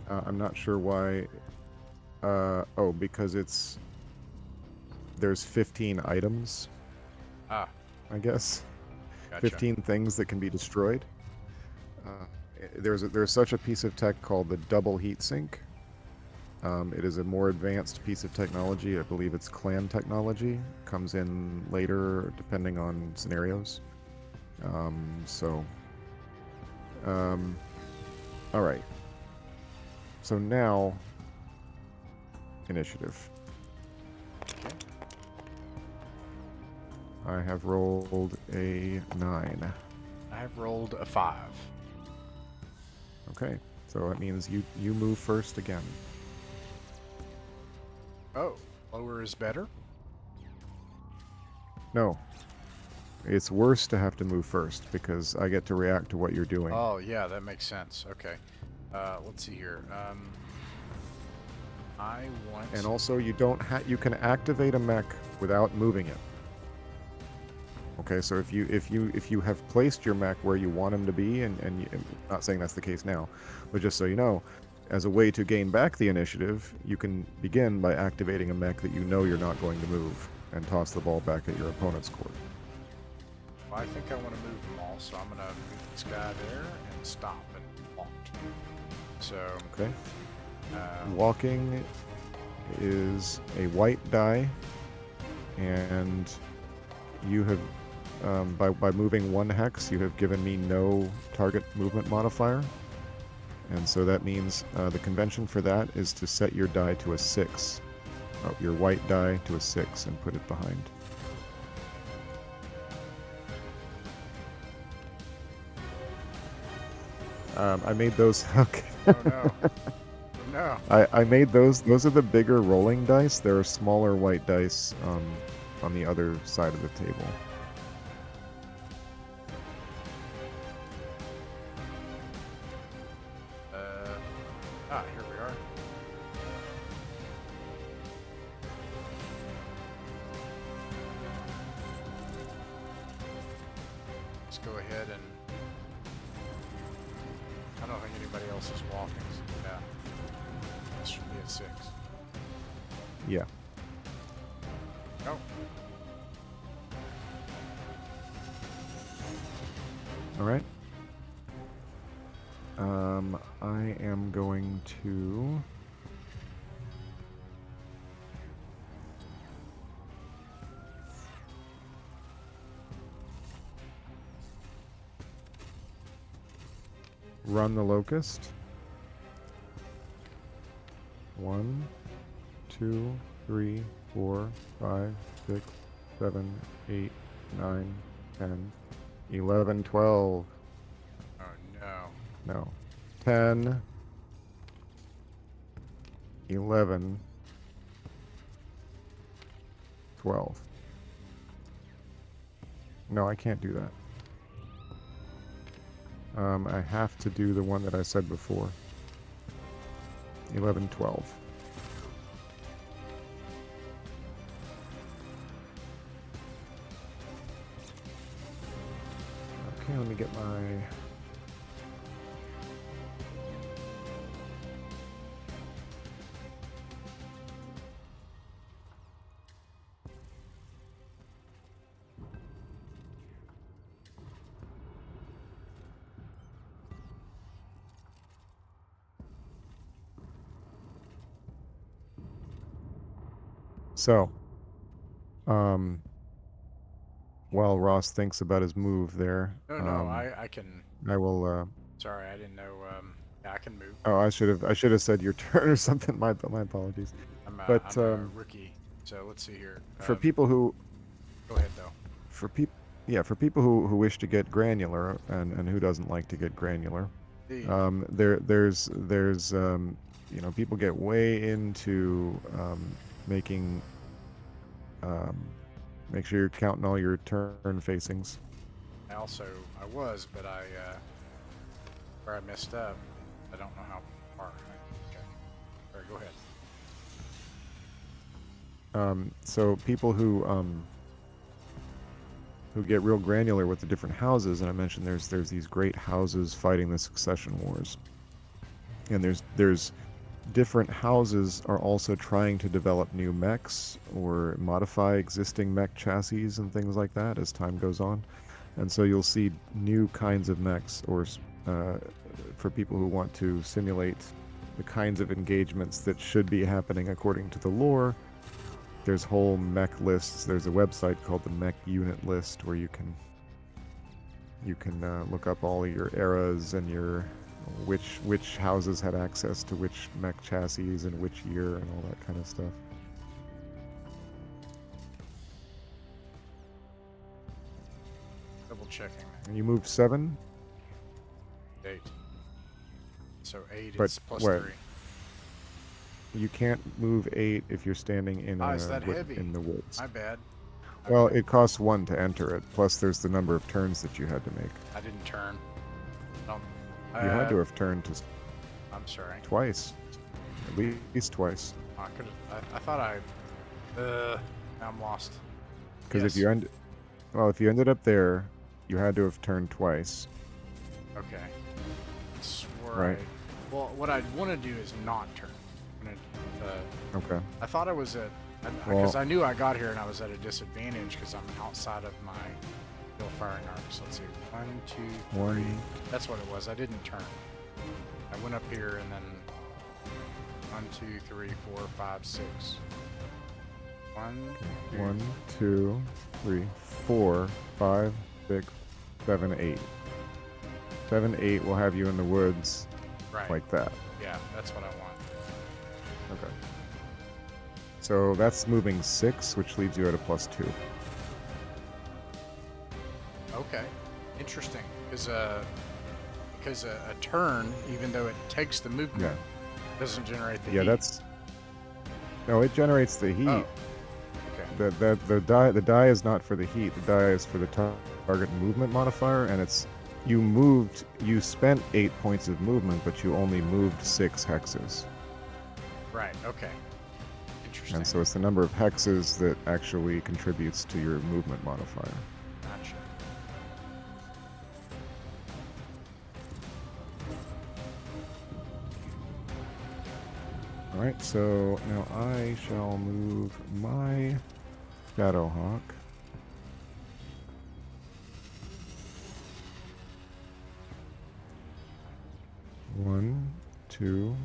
I'm not sure why. Oh, because there's 15 items. Ah. I guess. Gotcha. 15 things that can be destroyed. There's such a piece of tech called the double heat sink. It is a more advanced piece of technology. I believe it's clan technology. Comes in later, depending on scenarios. All right. So now, initiative. Okay. I have rolled a 9. I have rolled a 5. Okay, so that means you move first again. Oh, lower is better? No. It's worse to have to move first, because I get to react to what you're doing. Oh, yeah, that makes sense. Okay. Let's see here. I want... And also, you can activate a mech without moving it. Okay, so if you have placed your mech where you want him to be, and I'm not saying that's the case now, but just so you know, as a way to gain back the initiative, you can begin by activating a mech that you know you're not going to move, and toss the ball back at your opponent's court. Well, I think I want to move them all, so I'm going to move this guy there and stop and walk. So... Okay. Walking is a white die, and you have, by moving 1 hex, you have given me no target movement modifier. And so that means the convention for that is to set your die to a 6. Your white die to a 6 and put it behind. I made those... Okay. Oh, no. No. I made those. Those are the bigger rolling dice. There are smaller white dice on the other side of the table. Here we are. Let's go ahead and... I don't think anybody else is walking. So yeah. This should be at 6. Yeah. Oh. All right. I am going to... run the locust. 1, 2, 3, 4, 5, 6, 7, 8, 9, 10, 11, 12. Oh no. No. 10, 11, 12. No, I can't do that. I have to do the one that I said before. 11, 12. Okay, let me get my... So, while Ross thinks about his move there, No, I can. I will. Sorry, I didn't know. Yeah, I can move. Oh, I should have said your turn or something. My apologies. I'm But a rookie, so let's see here. for people who, Go ahead though. for people, yeah, for people who wish to get granular and who doesn't like to get granular, The, there's you know, people get way into making make sure you're counting all your turn facings. I was, but where I messed up, I don't know how far. Okay. All right, go ahead. So people who get real granular with the different houses, and I mentioned there's these great houses fighting the succession wars, and there's different houses are also trying to develop new mechs or modify existing mech chassis and things like that as time goes on. And so you'll see new kinds of mechs, or for people who want to simulate the kinds of engagements that should be happening according to the lore. There's whole mech lists. There's a website called the Mech Unit List where you can look up all your eras and your which houses had access to which mech chassis and which year and all that kind of stuff. Double checking. And you moved 7. 8. So 8 But is plus what? 3. You can't move 8 if you're standing in Is that heavy? in the woods. My bad. Well, Okay. it costs 1 to enter it. Plus, there's the number of turns that you had to make. I didn't turn. No. You had to have turned I'm sorry. twice, at least twice. I could have. I thought I. Now I'm lost. Because Yes. if you ended up there, you had to have turned twice. Okay. I swore Right. Well, what I'd want to do is not turn. Okay. I thought I was at. Because I knew I got here and I was at a disadvantage because I'm outside of my field firing arcs. Let's see. 1, 2, 3. 1. That's what it was. I didn't turn. I went up here and then 1, 2, 3, 4, 5, 6. 1, 2, 1, 2, 3, 4, 5, 6, 7, 8. 7, 8 will have you in the woods right. like that. Yeah, that's what I want. Okay. So that's moving 6, which leaves you at a +2. Okay, interesting. Because a turn, even though it takes the movement, doesn't generate the heat. That's. No, it generates the heat. Oh. Okay. The die is not for the heat. The die is for the target movement modifier, and it's you spent 8 points of movement, but you only moved 6 hexes. Right. Okay. Interesting. And so it's the number of hexes that actually contributes to your movement modifier. Gotcha. Alright, so now I shall move my Shadowhawk. One, 2,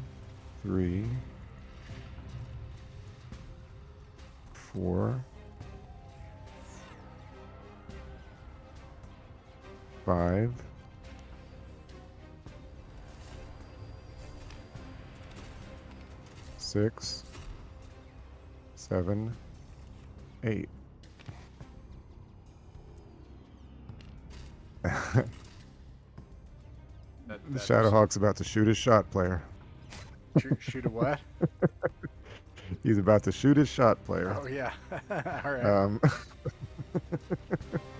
3, 4, 5, 6, 7, 8. The Shadowhawk's about to shoot his shot, player. Shoot a what? He's about to shoot his shot, player. Oh yeah. All right.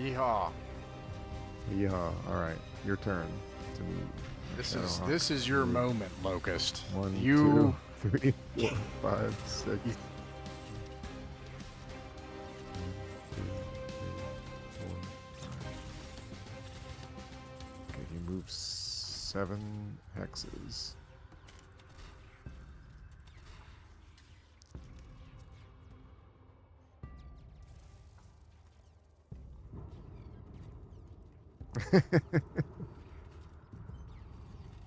Yeehaw. Yeah. All right. Your turn to move. This is your moment, Locust. 1, You 2, 3, 4, 5, 6. You- 2, 3, 4, 5. Okay, you move 7 hexes.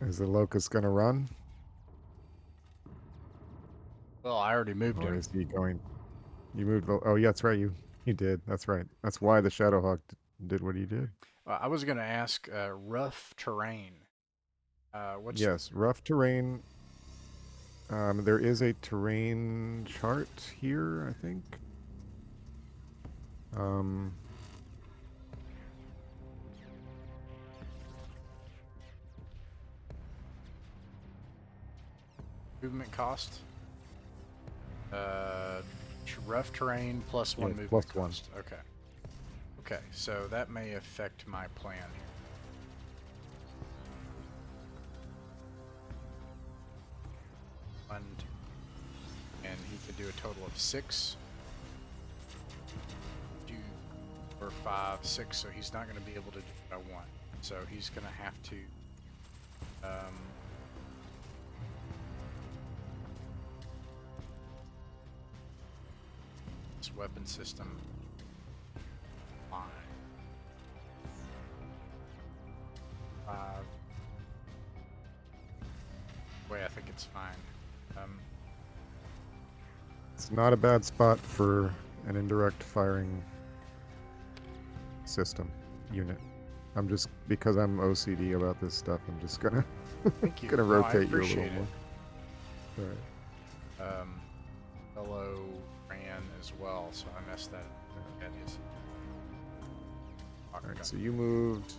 Is the locust gonna run? Well, I already moved Or him. is he going? You moved. Oh, yeah, that's right. You did. That's right. That's why the Shadowhawk did what he did. I was going to ask rough terrain. What's Yes, rough terrain. There is a terrain chart here, I think. movement cost? Rough terrain plus 1 Yeah, movement plus 1. cost. Okay. Okay, so that may affect my plan here. And he could do a total of 6. 2, 4, 5, 6. So he's not going to be able to do what I want. So he's going to have to. This weapon system. Fine. 5. Wait, I think it's fine. It's not a bad spot for an indirect firing system unit. I'm just, because I'm OCD about this stuff, I'm just gonna Thank you. gonna No, I rotate you a little appreciate more. it. All right. Fellow ran as well, so I messed that up. That is. All right. So you moved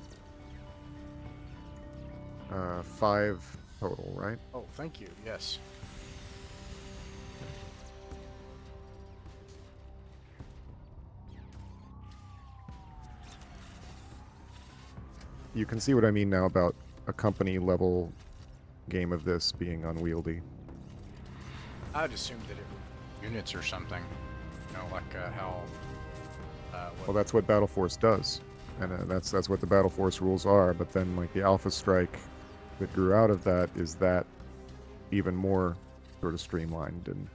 5 total, right? Oh, thank you. Yes. You can see what I mean now about a company level game of this being unwieldy. I'd assumed that it was units or something. You know, like how. Well, that's what Battle Force does, and that's what the Battle Force rules are. But then, like the Alpha Strike that grew out of that is that even more sort of streamlined and.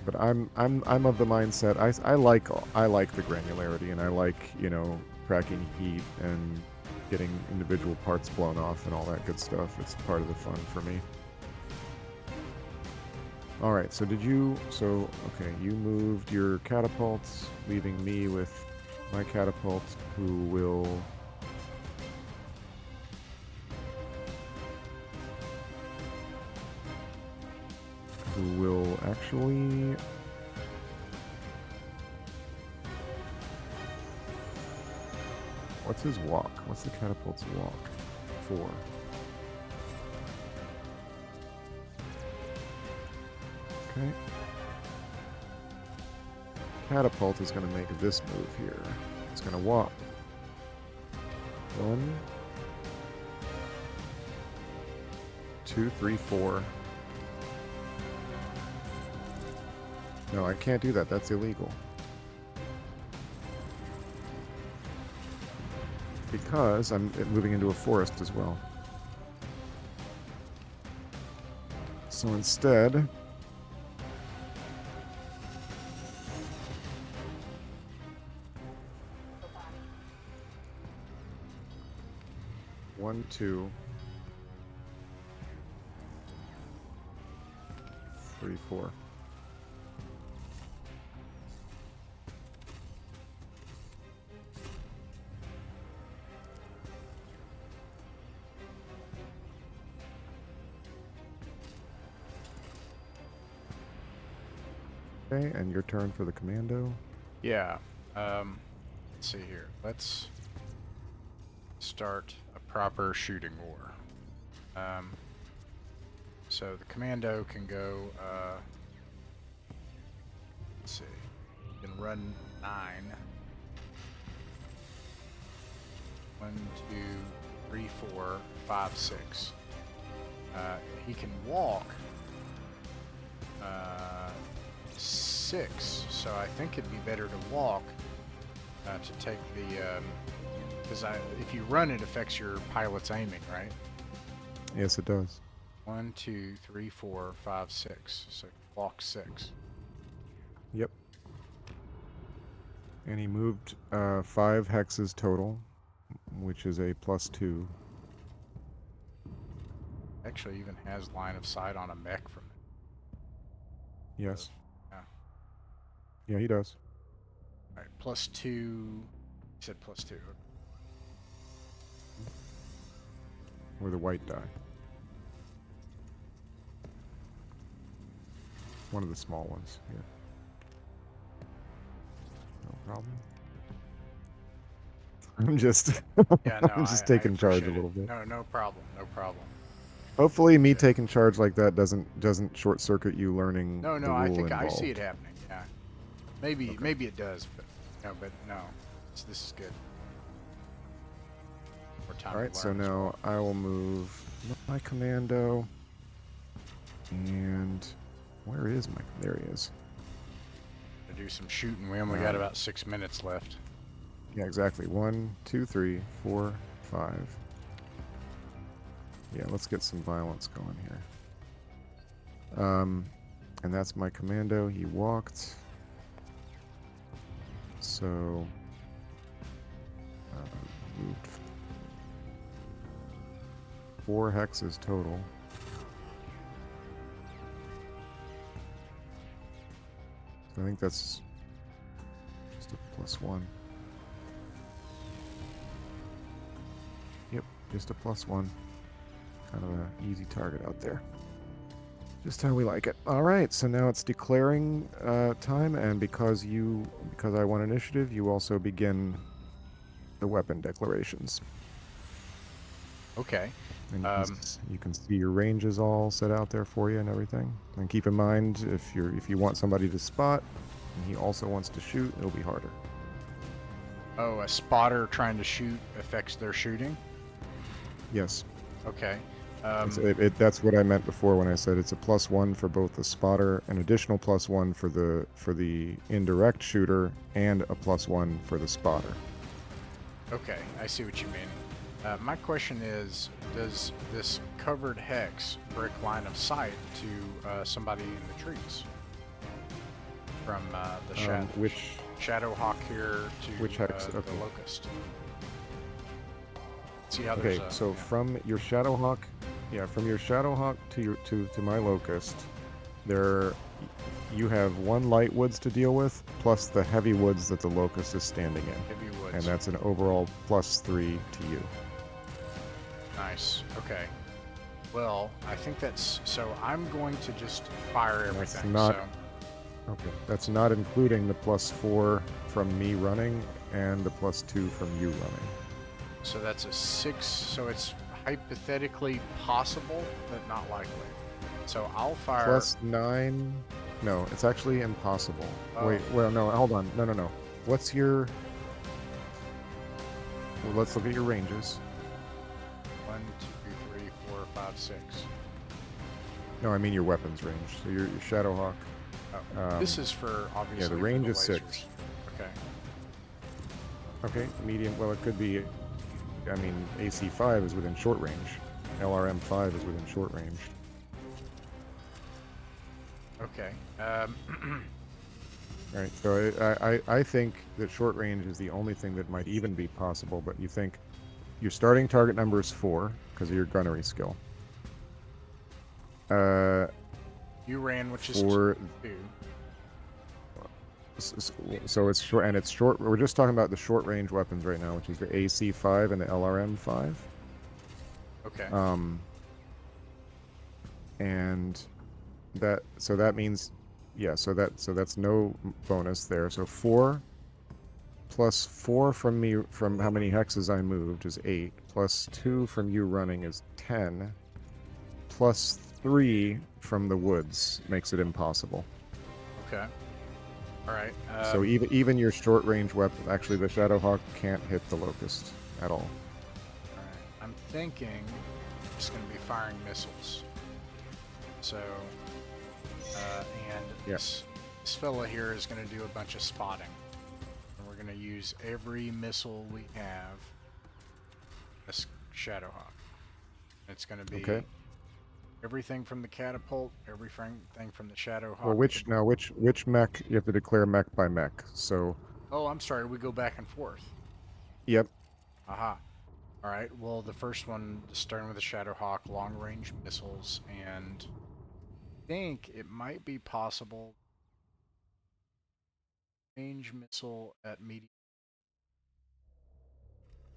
But I'm of the mindset I like the granularity, and I like, you know, tracking heat and getting individual parts blown off and all that good stuff. It's part of the fun for me. All right, so okay, you moved your catapults, leaving me with my catapult, who will actually what's his walk? What's the catapult's walk? 4. Okay. Catapult is going to make this move here. It's going to walk. 1, 2, 3, 4. No, I can't do that. That's illegal. Because I'm moving into a forest as well. So instead, one, 2, 3, 4. Okay, and your turn for the commando. Yeah. Let's see here. Let's start a proper shooting war. So the commando can go, let's see, you can run 9. 1, 2, 3, 4, 5, 6. He can walk 6, so I think it'd be better to walk to take the, because if you run, it affects your pilot's aiming, right? Yes, it does. 1, 2, 3, 4, 5, 6. So walk 6. Yep. And he moved 5 hexes total, which is a +2. Actually, even has line of sight on a mech from it. Yes. Yeah. Yeah, he does. All right, +2. You said +2. Or the white die. One of the small ones here. No problem. I'm just Yeah, no, I'm just I taking charge a appreciate little it. bit. No problem. No problem. Hopefully me Yeah. taking charge like that doesn't short circuit you learning No, the I rule think involved. I see it happening. Yeah. Maybe Okay. maybe it does, but no. This is good. More time. All right, to so learn as now well. I will move my commando. And where is my? There he is. To do some shooting. We only got about 6 minutes left. Yeah, exactly. 1, 2, 3, 4, 5. Yeah, let's get some violence going here. And that's my commando. He walked. So moved 4 hexes total. I think that's just a +1. Yep, just a +1. Kind of an easy target out there. Just how we like it. All right, so now it's declaring time, and because I won initiative, you also begin the weapon declarations. Okay. And you can see your ranges all set out there for you and everything. And keep in mind, if you want somebody to spot, and he also wants to shoot, it'll be harder. Oh, a spotter trying to shoot affects their shooting? Yes. Okay. That's what I meant before when I said it's a +1 for both the spotter, an additional +1 for the indirect shooter, and a +1 for the spotter. Okay, I see what you mean. My question is, does this covered hex break line of sight to somebody in the trees? From the Shadowhawk here to which hex? the Okay. Locust. See how there's Okay, so from your Shadowhawk, from your Shadowhawk to my Locust, you have 1 light woods to deal with, plus the heavy woods that the Locust is standing in. Heavy woods. And that's an overall +3 to you. Nice. Okay. Well, I think that's... So I'm going to just fire everything. Okay, that's not including the +4 from me running and the +2 from you running. So that's a 6. So it's hypothetically possible, but not likely. So I'll fire... +9... No, it's actually impossible. Oh. Wait, well, no, hold on. No. What's your... Well, let's look at your ranges. 1, 2, 3, 4, 5, 6. No, I mean your weapons range. So your Shadowhawk. Oh. This is for, obviously, yeah, the range for is the 6. lasers. Okay. Okay, medium. Well, it could be... I mean, AC5 is within short range. LRM5 is within short range. Okay. Right, so I think that short range is the only thing that might even be possible, but you think your starting target number is 4 because of your gunnery skill. You ran, which is for 2. So it's short, and it's short. We're just talking about the short range weapons right now, which is the AC5 and the LRM5. Okay. And that means yeah, so that's no bonus there. So 4 plus 4 from me from how many hexes I moved is 8. Plus 2 from you running is 10. Plus 3 from the woods makes it impossible. Okay. All right. So even your short range weapon, actually the Shadowhawk can't hit the locust at all. All right. I'm thinking it's going to be firing missiles. So, and Yeah. this fella here is going to do a bunch of spotting. And we're going to use every missile we have as Shadowhawk. It's going to be Okay. everything from the catapult, everything from the Shadowhawk. Well, which mech you have to declare mech by mech. So. Oh, I'm sorry. We go back and forth. Yep. Aha. All right. Well, the first one, starting with the Shadowhawk, long-range missiles, and I think it might be possible range missile at medium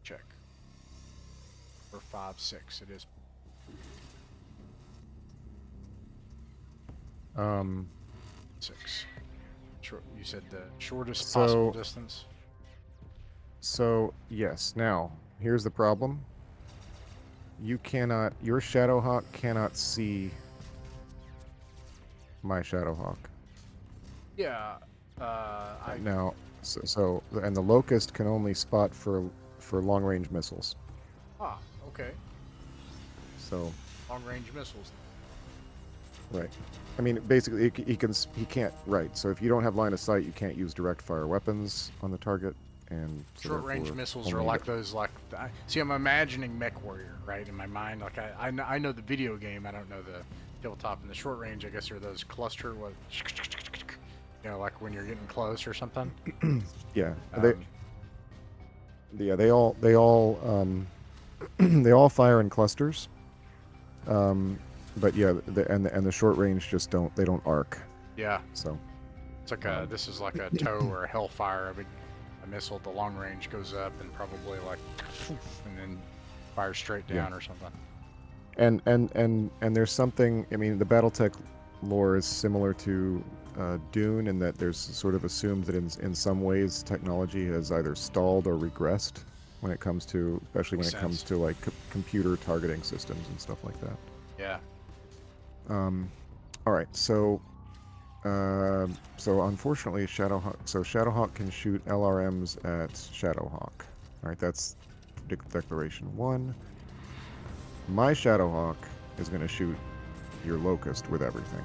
check for 5.6. It is 6. You said the shortest possible distance. So yes. Now here's the problem. Your Shadowhawk cannot see my Shadowhawk. Yeah. Now, and the locust can only spot for long range missiles. Ah. Okay. So. Long-range missiles. Right. I mean, basically, he can't. Right. So if you don't have line of sight, you can't use direct fire weapons on the target. And so short-range missiles are like those, see, I'm imagining Mech Warrior, right, in my mind. Like I know the video game, I don't know the tabletop. And the short range, I guess, are those cluster, like when you're getting close or something. Yeah. They all they all fire in clusters. But yeah, the short range just don't arc. Yeah. So. It's like this is like a TOW or a Hellfire. A missile at the long range goes up and probably and then fires straight down or something. And there's something. I mean, the BattleTech lore is similar to Dune in that there's sort of assumed that in some ways technology has either stalled or regressed when it comes to, especially when it comes to like computer targeting systems and stuff like that. Yeah. All right. So unfortunately, Shadowhawk can shoot LRMs at Shadowhawk. All right, that's declaration 1. My Shadowhawk is going to shoot your locust with everything.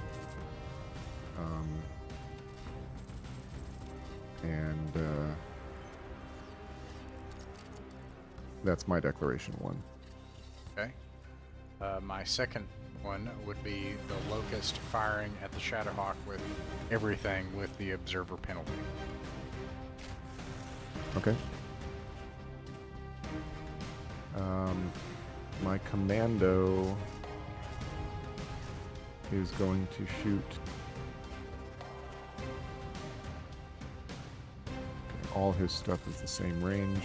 And that's my declaration 1. Okay. My second one would be the locust firing at the Shadowhawk with everything with the observer penalty. Okay. My commando is going to shoot all his stuff is the same range.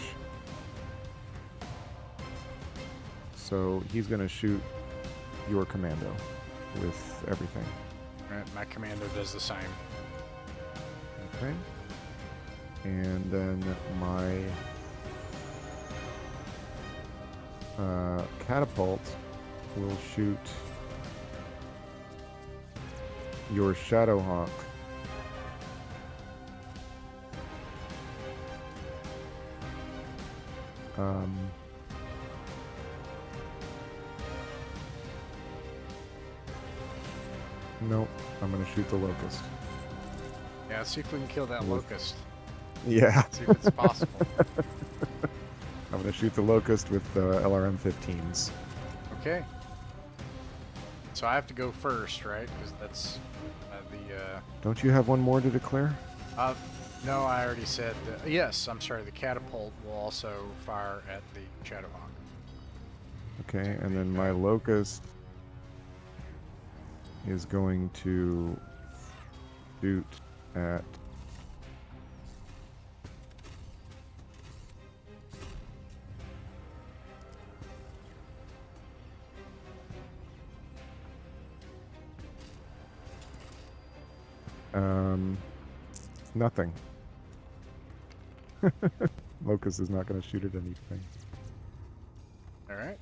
So he's going to shoot your commando with everything. Right, my commando does the same. Okay. And then my catapult will shoot your Shadowhawk. Nope, I'm gonna shoot the locust. Yeah, see if we can kill that locust. Yeah. See if it's possible. I'm gonna shoot the locust with LRM-15s. Okay. So I have to go first, right? Because that's Don't you have one more to declare? No, I already said. Yes, I'm sorry. The catapult will also fire at the Shadowhawk. Okay, and then my locust is going to shoot at Nothing. Locust is not going to shoot at anything. All right.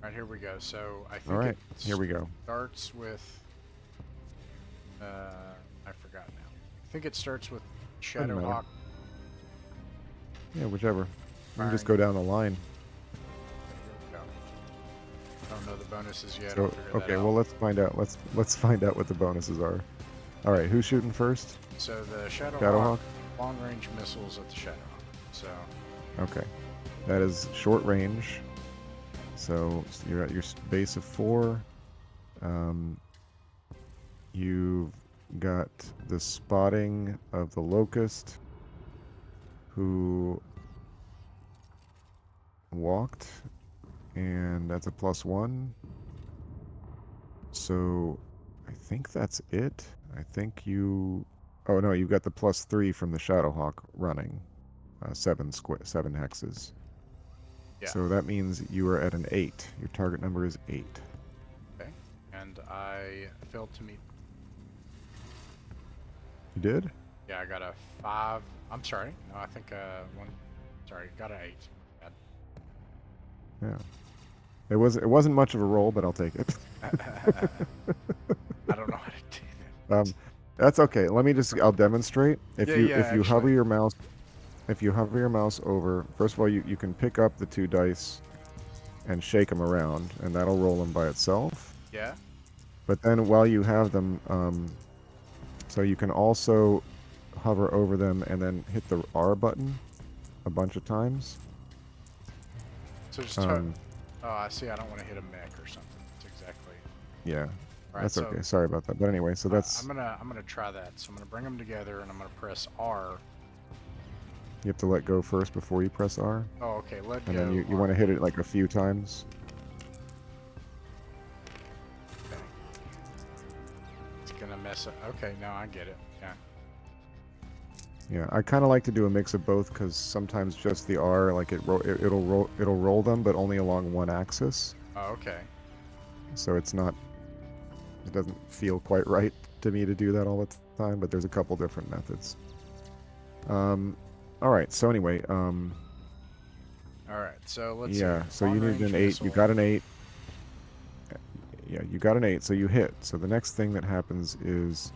All right, here we go. So I think All right, it here we go. starts with. I forgot now. I think it starts with Doesn't matter. Shadowhawk. Yeah, whichever. We can just Firing. go down the line. Here we go. I don't know the bonuses yet. I'll So, figure that okay, out. well, let's find out. Let's find out what the bonuses are. All right, who's shooting first? So the Shadowhawk, Shadowhawk? long-range missiles at the Shadowhawk. So Okay, that is short range. So you're at your base of 4. You've got the spotting of the locust, who walked, and that's a +1. So I think that's it. I think you. Oh no, you got the +3 from the Shadowhawk running, 7 hexes. yeah. So that means you are at an 8. Your target number is 8. Okay. And I failed to meet. You did? Yeah, I got a 5. I'm sorry. No, I think one. Sorry, got an 8. Bad. Yeah. It wasn't much of a roll, but I'll take it. I don't know how to do that. That's okay. I'll demonstrate. If Yeah, you yeah, if you hover actually. your mouse over, first of all, you can pick up the 2 dice and shake them around, and that'll roll them by itself. Yeah. But then while you have them, so you can also hover over them and then hit the R button a bunch of times. So just. Um, Oh, I see. I don't want to hit a mech or something. That's exactly. yeah, All right, that's so, okay. Sorry about that. But anyway, so that's I'm gonna try that. So I'm gonna bring them together and I'm gonna press R. you have to let go first before you press R, Oh, okay. Let and go. then you want to hit it like a few times. Okay. It's gonna mess up. Okay, now I get it. Yeah. Yeah, I kind of like to do a mix of both because sometimes just the R, like it'll roll them, but only along one axis. Oh, okay. So it doesn't feel quite right to me to do that all the time. But there's a couple different methods. All right. So anyway, All right. So let's yeah. see. So you needed an 8. Missile. You got an 8. Yeah, you got an 8. So you hit. So the next thing that happens is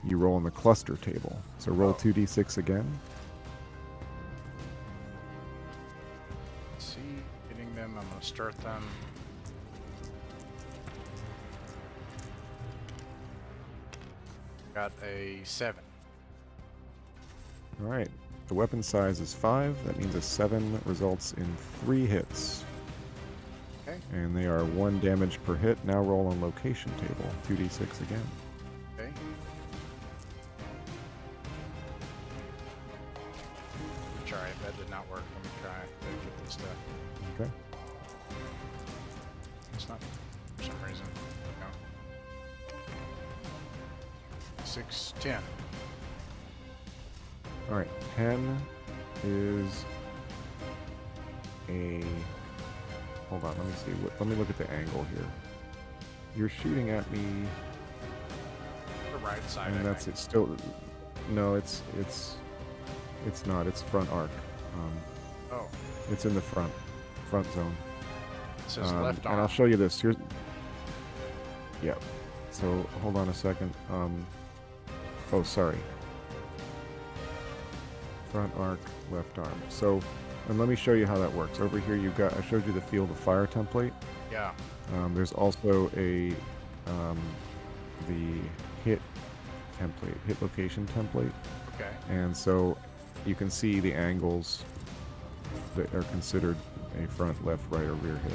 you roll on the cluster table. So roll 2d6 again. Let's see, hitting them. I'm gonna start them. Got a 7. All right. The weapon size is 5. That means a 7 results in 3 hits. Okay. And they are 1 damage per hit. Now roll on location table. 2d6 again. Okay. Try it. That did not work. Let me try to get this stuff. Okay. It's not for some reason. No. 6, 10. All right. 10 is a... Hold on. Let me see. Let me look at the angle here. You're shooting at me, The right side. and I that's think. it. Still, no. It's not. It's front arc. Oh, It's in the front zone. it says left arm. And I'll show you this. Here's. Yeah. So hold on a second. Oh, sorry. Front arc, left arm. So, and let me show you how that works. Over here, I showed you the field of fire template. Yeah. There's also the hit template, hit location template. Okay. And so you can see the angles that are considered a front, left, right, or rear hit.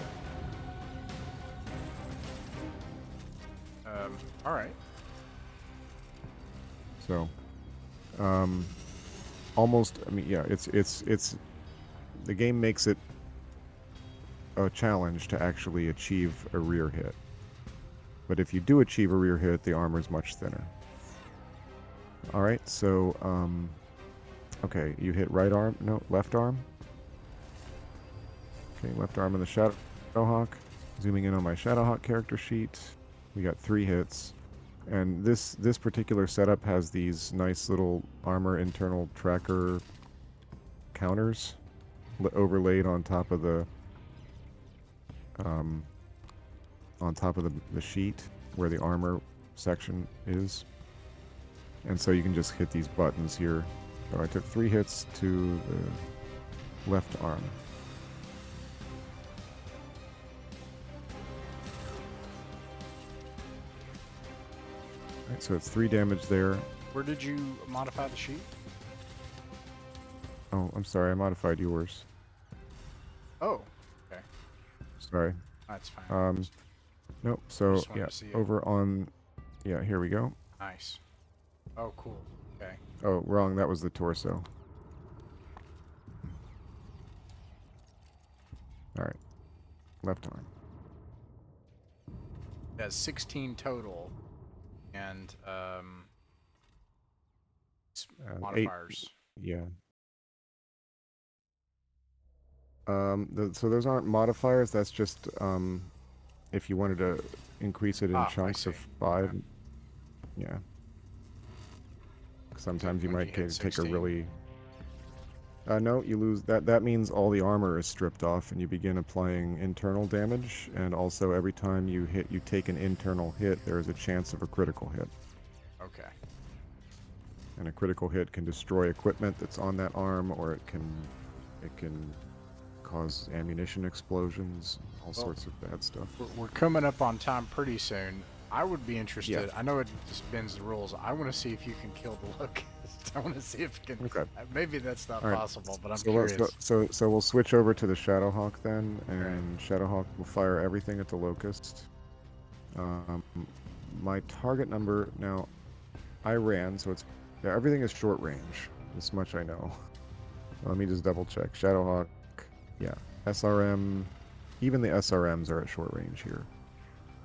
All right. So, almost. I mean, yeah. It's the game makes it a challenge to actually achieve a rear hit. But if you do achieve a rear hit, the armor is much thinner. All right. So, okay, you hit right arm. No, left arm. Okay, left arm in the Shadowhawk. Zooming in on my Shadowhawk character sheet, we got 3 hits. And this particular setup has these nice little armor internal tracker counters overlaid on top of the the sheet where the armor section is. And so you can just hit these buttons here. So I took 3 hits to the left arm. Alright, so it's 3 damage there. Where did you modify the sheet? Oh, I'm sorry, I modified yours. Oh, okay. Sorry. That's fine. Nope, so just wanted yeah, to see it. over on, yeah, here we go. Nice. Oh, cool. Okay. Oh, wrong, that was the torso. Alright, left arm. That's 16 total, and modifiers. 8, yeah. So those aren't modifiers, that's just if you wanted to increase it in chunks of 5. Okay. Yeah. Sometimes you When might you hit take a 16? really... no, you lose... That means all the armor is stripped off and you begin applying internal damage, and also every time you take an internal hit, there is a chance of a critical hit. Okay. And a critical hit can destroy equipment that's on that arm, or it can cause ammunition explosions, all sorts of bad stuff. We're coming up on time pretty soon. I would be interested. Yeah. I know it just bends the rules. I want to see if you can kill the locust. I want to see if you can. Okay. Maybe that's not All right. possible, but I'm So curious. so we'll switch over to the Shadowhawk then, and Shadowhawk will fire everything at the locust. My target number now, I ran, so it's everything is short range. This much I know. Let me just double check. Shadowhawk, yeah, SRM, even the SRMs are at short range here.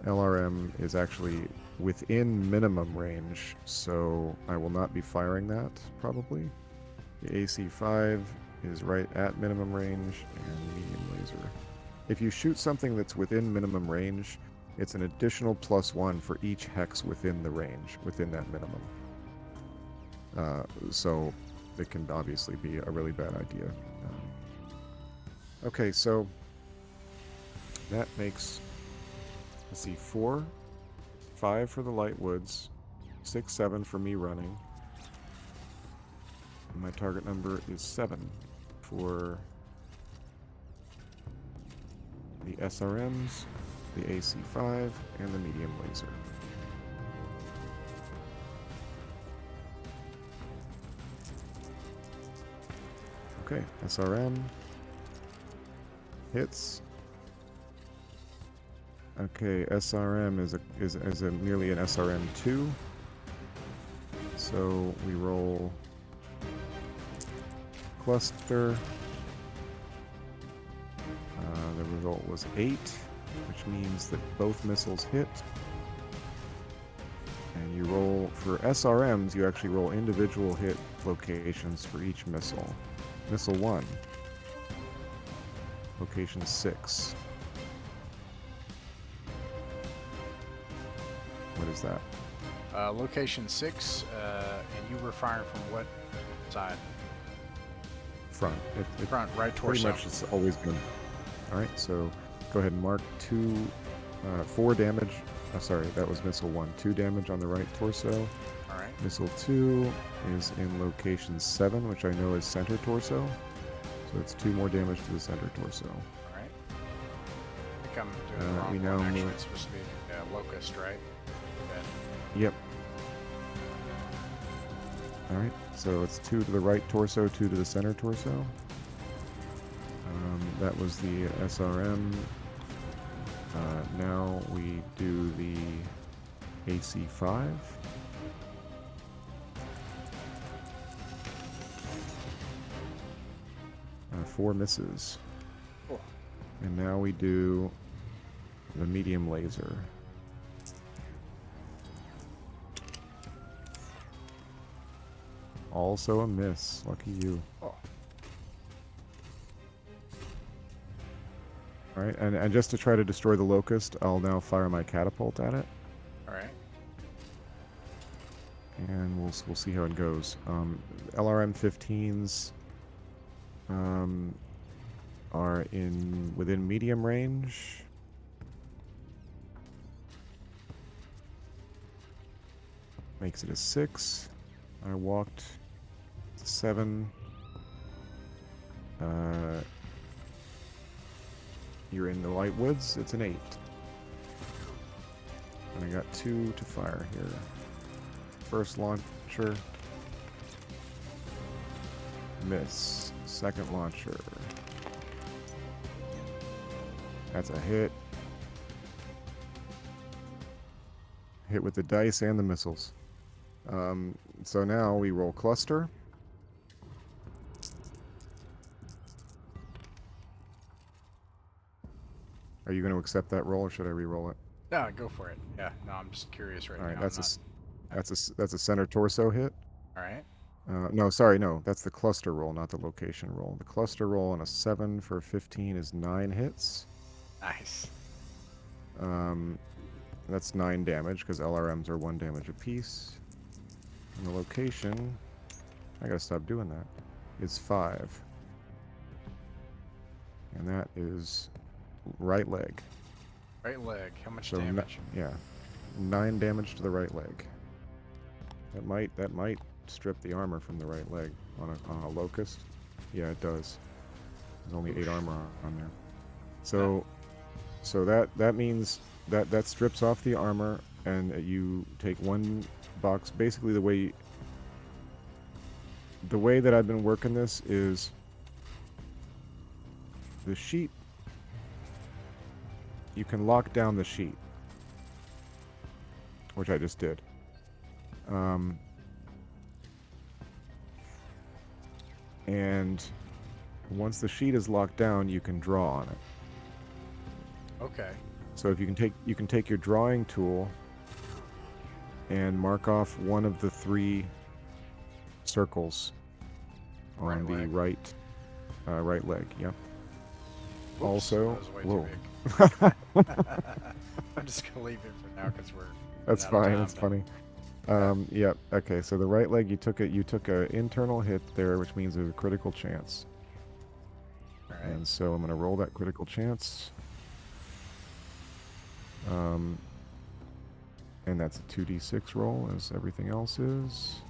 LRM is actually within minimum range, so I will not be firing that, probably. The AC5 is right at minimum range, and medium laser. If you shoot something that's within minimum range, it's an additional +1 for each hex within the range, within that minimum. So it can obviously be a really bad idea. Okay, so that makes... Let's see, 4, 5 for the light woods, 6, 7 for me running. And my target number is 7 for the SRMs, the AC5, and the medium laser. Okay, SRM hits. Okay, SRM is merely an SRM2. So we roll cluster. The result was 8, which means that both missiles hit. And you roll for SRMs. You actually roll individual hit locations for each missile. Missile 1, location 6. What is that? Location 6, and you were firing from what side? Front. Front, right torso. Pretty much it's always been. Alright, so go ahead and mark 4 damage. Oh, sorry, that was missile 1. 2 damage on the right torso. Alright. Missile 2 is in location 7, which I know is center torso. So it's 2 more damage to the center torso. Alright. I think I'm doing the wrong we now one. Actually, move- it's supposed to be locust, right? Yep. Alright, so it's 2 to the right torso, 2 to the center torso. That was the SRM. Now we do the AC5. 4 misses. Cool. And now we do the medium laser. Also a miss. Lucky you. Oh. Alright, and just to try to destroy the locust, I'll now fire my catapult at it. Alright. and we'll see how it goes. LRM 15s are within medium range. Makes it a 6. I walked to 7. You're in the light woods. It's an 8. And I got 2 to fire here. First launcher. Miss. Second launcher. That's a hit. Hit with the dice and the missiles. So now we roll cluster. Are you going to accept that roll, or should I re-roll it? No, go for it. Yeah, no, I'm just curious right All right, now. that's a center torso hit. All right. No, sorry, no, that's the cluster roll, not the location roll. The cluster roll on a 7 for 15 is 9 hits. Nice. That's 9 damage because LRMs are 1 damage apiece. And the location, I gotta stop doing that, is 5. And that is right leg. Right leg. How much So damage? yeah, 9 damage to the right leg. That might strip the armor from the right leg on a locust. Yeah, it does. There's only 8 armor on there. So that means that strips off the armor, and you take 1 box. Basically, the way that I've been working this is the sheet. You can lock down the sheet, which I just did. And once the sheet is locked down, you can draw on it. Okay. So if you can take your drawing tool and mark off one of the 3 circles on the right leg. Yep. Whoops, Also, that was way whoa. too big. I'm just gonna leave it for now because we're. That's running out of fine. time, That's but- funny. Yep. Okay. So the right leg, you took an internal hit there, which means there's a critical chance. All right. And so I'm gonna roll that critical chance. And that's a 2d6 roll, as everything else is.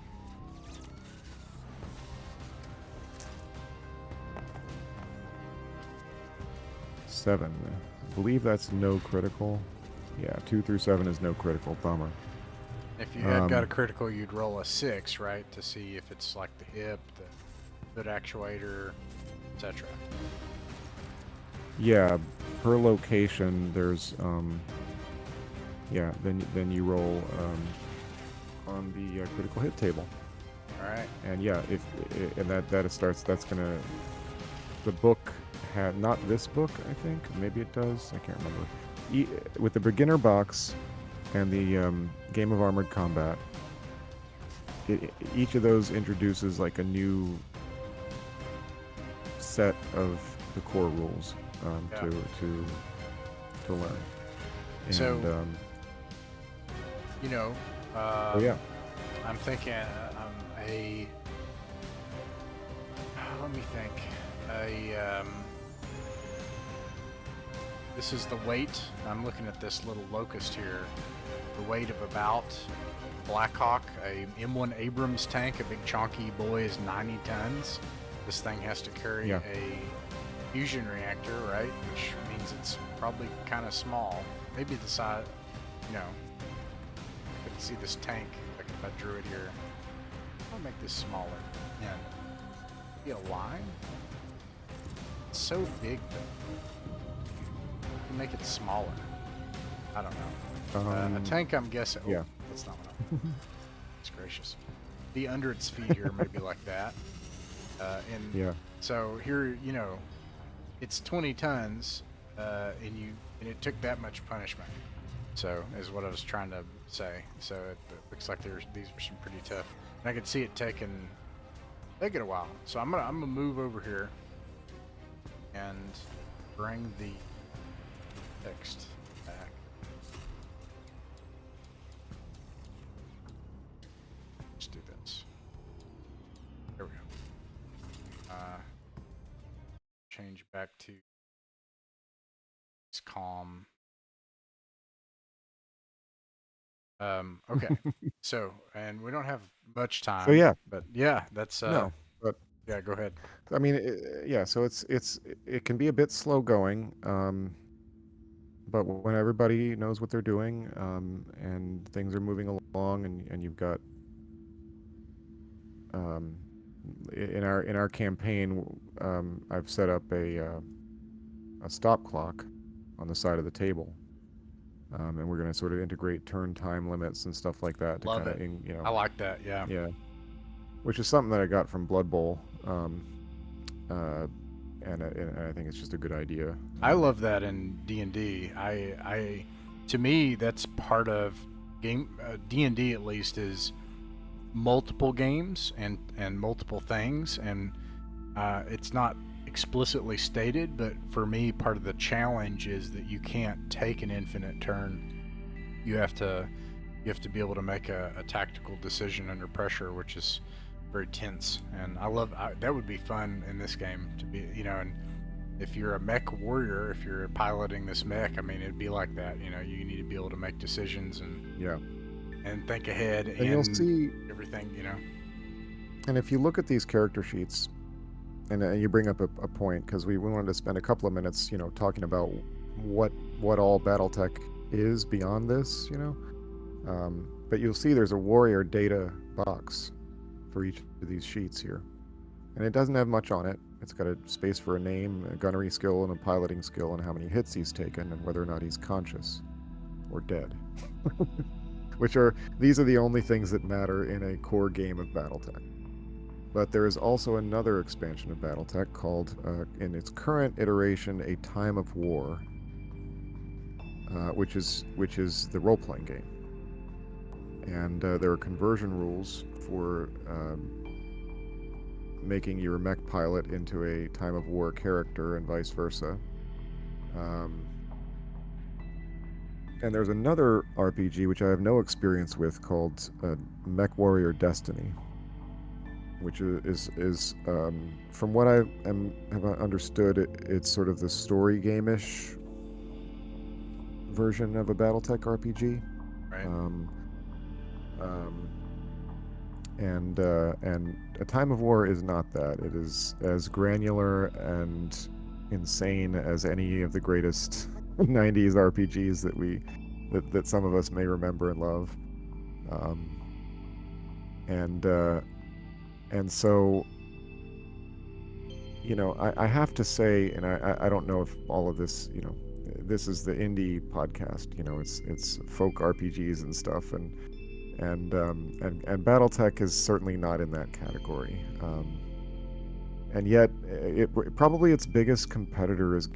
Seven. I believe that's no critical. Yeah, 2 through 7 is no critical. Bummer. If you had got a critical, you'd roll a 6, right, to see if it's like the hip, the foot actuator, etc. Yeah, per location, there's yeah. Then you roll on the critical hit table. All right. And yeah, and that starts. That's gonna. The book had not this book. I think maybe it does. I can't remember. With the beginner box and the Game of Armored Combat, each of those introduces like a new set of the core rules to learn. And, So, you know, oh yeah. I'm thinking let me think. This is the weight. I'm looking at this little locust here. The weight of about Blackhawk, a M1 Abrams tank, a big chonky boy, is 90 tons. This thing has to carry a fusion reactor, right? Which means it's probably kind of small. Maybe the size, you know. I can see this tank, like if I drew it here. I'll make this smaller. Yeah. Be a line? It's so big though. You can make it smaller. I don't know. A tank, I'm guessing. Oh, yeah. That's not what I'm. It's gracious. Be under its feet here, maybe like that. And Yeah. so here, you know, it's 20 tons, and it took that much punishment. So is what I was trying to say. So it looks like these are some pretty tough. And I could see it taking a while. So I'm gonna move over here and bring the text back. Let's do this. There we go. Change back to it's calm. Okay. So, and we don't have much time. So yeah, but yeah, that's no, but yeah. Go ahead. I mean, yeah. So it can be a bit slow going, but when everybody knows what they're doing, and things are moving along, and you've got um, in our campaign, I've set up a stop clock on the side of the table, and we're going to sort of integrate turn time limits and stuff like that to Love kind of, it. you know, I like that. Yeah. yeah, which is something that I got from Blood Bowl, uh, and I think it's just a good idea. I love that in D&D. To me, that's part of game D&D at least is multiple games and multiple things, and it's not explicitly stated, but for me, part of the challenge is that you can't take an infinite turn. You have to be able to make a tactical decision under pressure, which is very tense. And that would be fun in this game to be, and if you're a mech warrior, if you're piloting this mech, I mean, it'd be like that. You need to be able to make decisions Yeah, and think ahead and you'll see everything. And if you look at these character sheets, and you bring up a point, because we wanted to spend a couple of minutes, talking about what all BattleTech is beyond this, but you'll see there's a warrior data box for each of these sheets here, and it doesn't have much on it. It's got a space for a name, a gunnery skill, and a piloting skill, and how many hits he's taken, and whether or not he's conscious or dead. These are the only things that matter in a core game of BattleTech. But there is also another expansion of BattleTech called, in its current iteration, A Time of War, which is the role-playing game. And there are conversion rules for making your mech pilot into a Time of War character and vice versa. And there's another RPG which I have no experience with called Mech Warrior Destiny, which is from what I have understood, it's sort of the story game-ish version of a BattleTech RPG. Right. And A Time of War is not that. It is as granular and insane as any of the greatest 90s RPGs that some of us may remember and love. And so, I have to say, and I don't know if all of this, this is the indie podcast, it's folk RPGs and stuff, and BattleTech is certainly not in that category. And yet, probably its biggest competitor is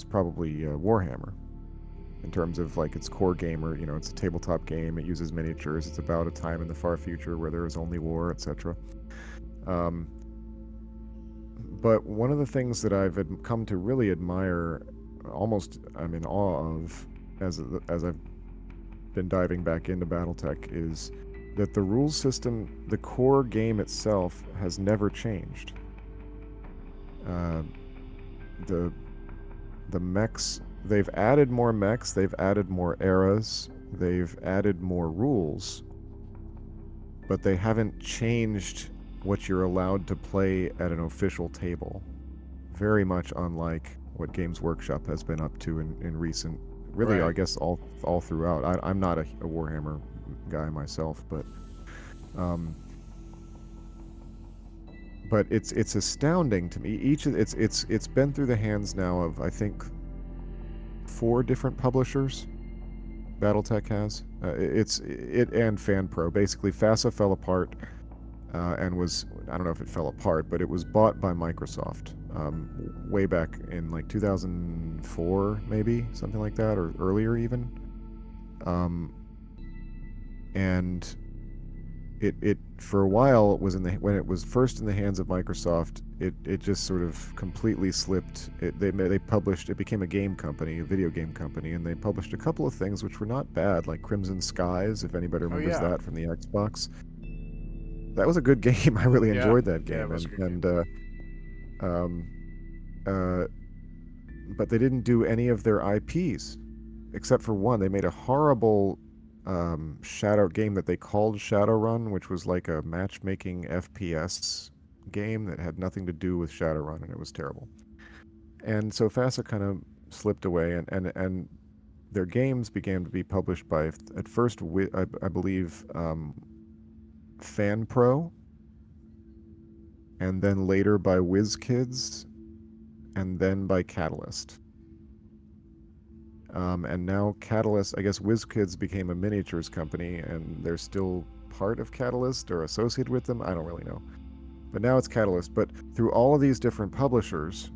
probably Warhammer, in terms of like its core gamer. It's a tabletop game. It uses miniatures. It's about a time in the far future where there is only war, etc. But one of the things that I've come to really admire, almost I'm in awe of, as I've been diving back into BattleTech, is that the rules system, the core game itself, has never changed. The mechs, they've added more mechs, they've added more eras, they've added more rules, but they haven't changed what you're allowed to play at an official table. Very much unlike what Games Workshop has been up to in recent, really, Right. I guess all throughout. I'm not a Warhammer guy myself, but it's astounding to me. It's been through the hands now of, I think, 4 different publishers. BattleTech has it and FanPro. Basically, FASA fell apart, and was, I don't know if it fell apart, but it was bought by Microsoft way back in like 2004, maybe something like that, or earlier even. And it for a while it was when it was first in the hands of Microsoft, it just sort of completely slipped. They published, it became a game company, a video game company, and they published a couple of things which were not bad, like Crimson Skies, if anybody Oh remembers yeah, that from the Xbox. That was a good game. I really yeah, enjoyed that yeah. It game, was a good game. and um, uh, but they didn't do any of their IPs except for one. They made a horrible Shadow game that they called Shadowrun, which was like a matchmaking FPS game that had nothing to do with Shadowrun, and it was terrible. And so FASA kind of slipped away, and their games began to be published by, at first, I believe, FanPro, and then later by WizKids, and then by Catalyst. And now Catalyst, I guess WizKids became a miniatures company, and they're still part of Catalyst or associated with them. I don't really know. But now it's Catalyst. But through all of these different publishers,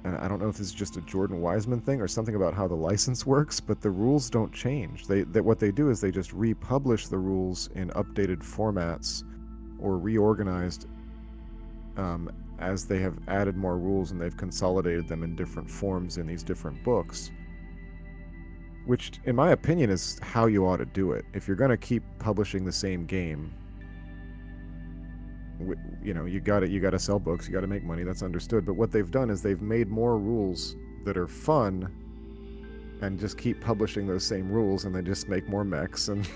and I don't know if this is just a Jordan Wiseman thing or something about how the license works, but the rules don't change. What they do is they just republish the rules in updated formats or reorganized as they have added more rules and they've consolidated them in different forms in these different books, which in my opinion is how you ought to do it. If you're going to keep publishing the same game, you got to sell books, you got to make money, that's understood. But what they've done is they've made more rules that are fun and just keep publishing those same rules, and they just make more mechs, and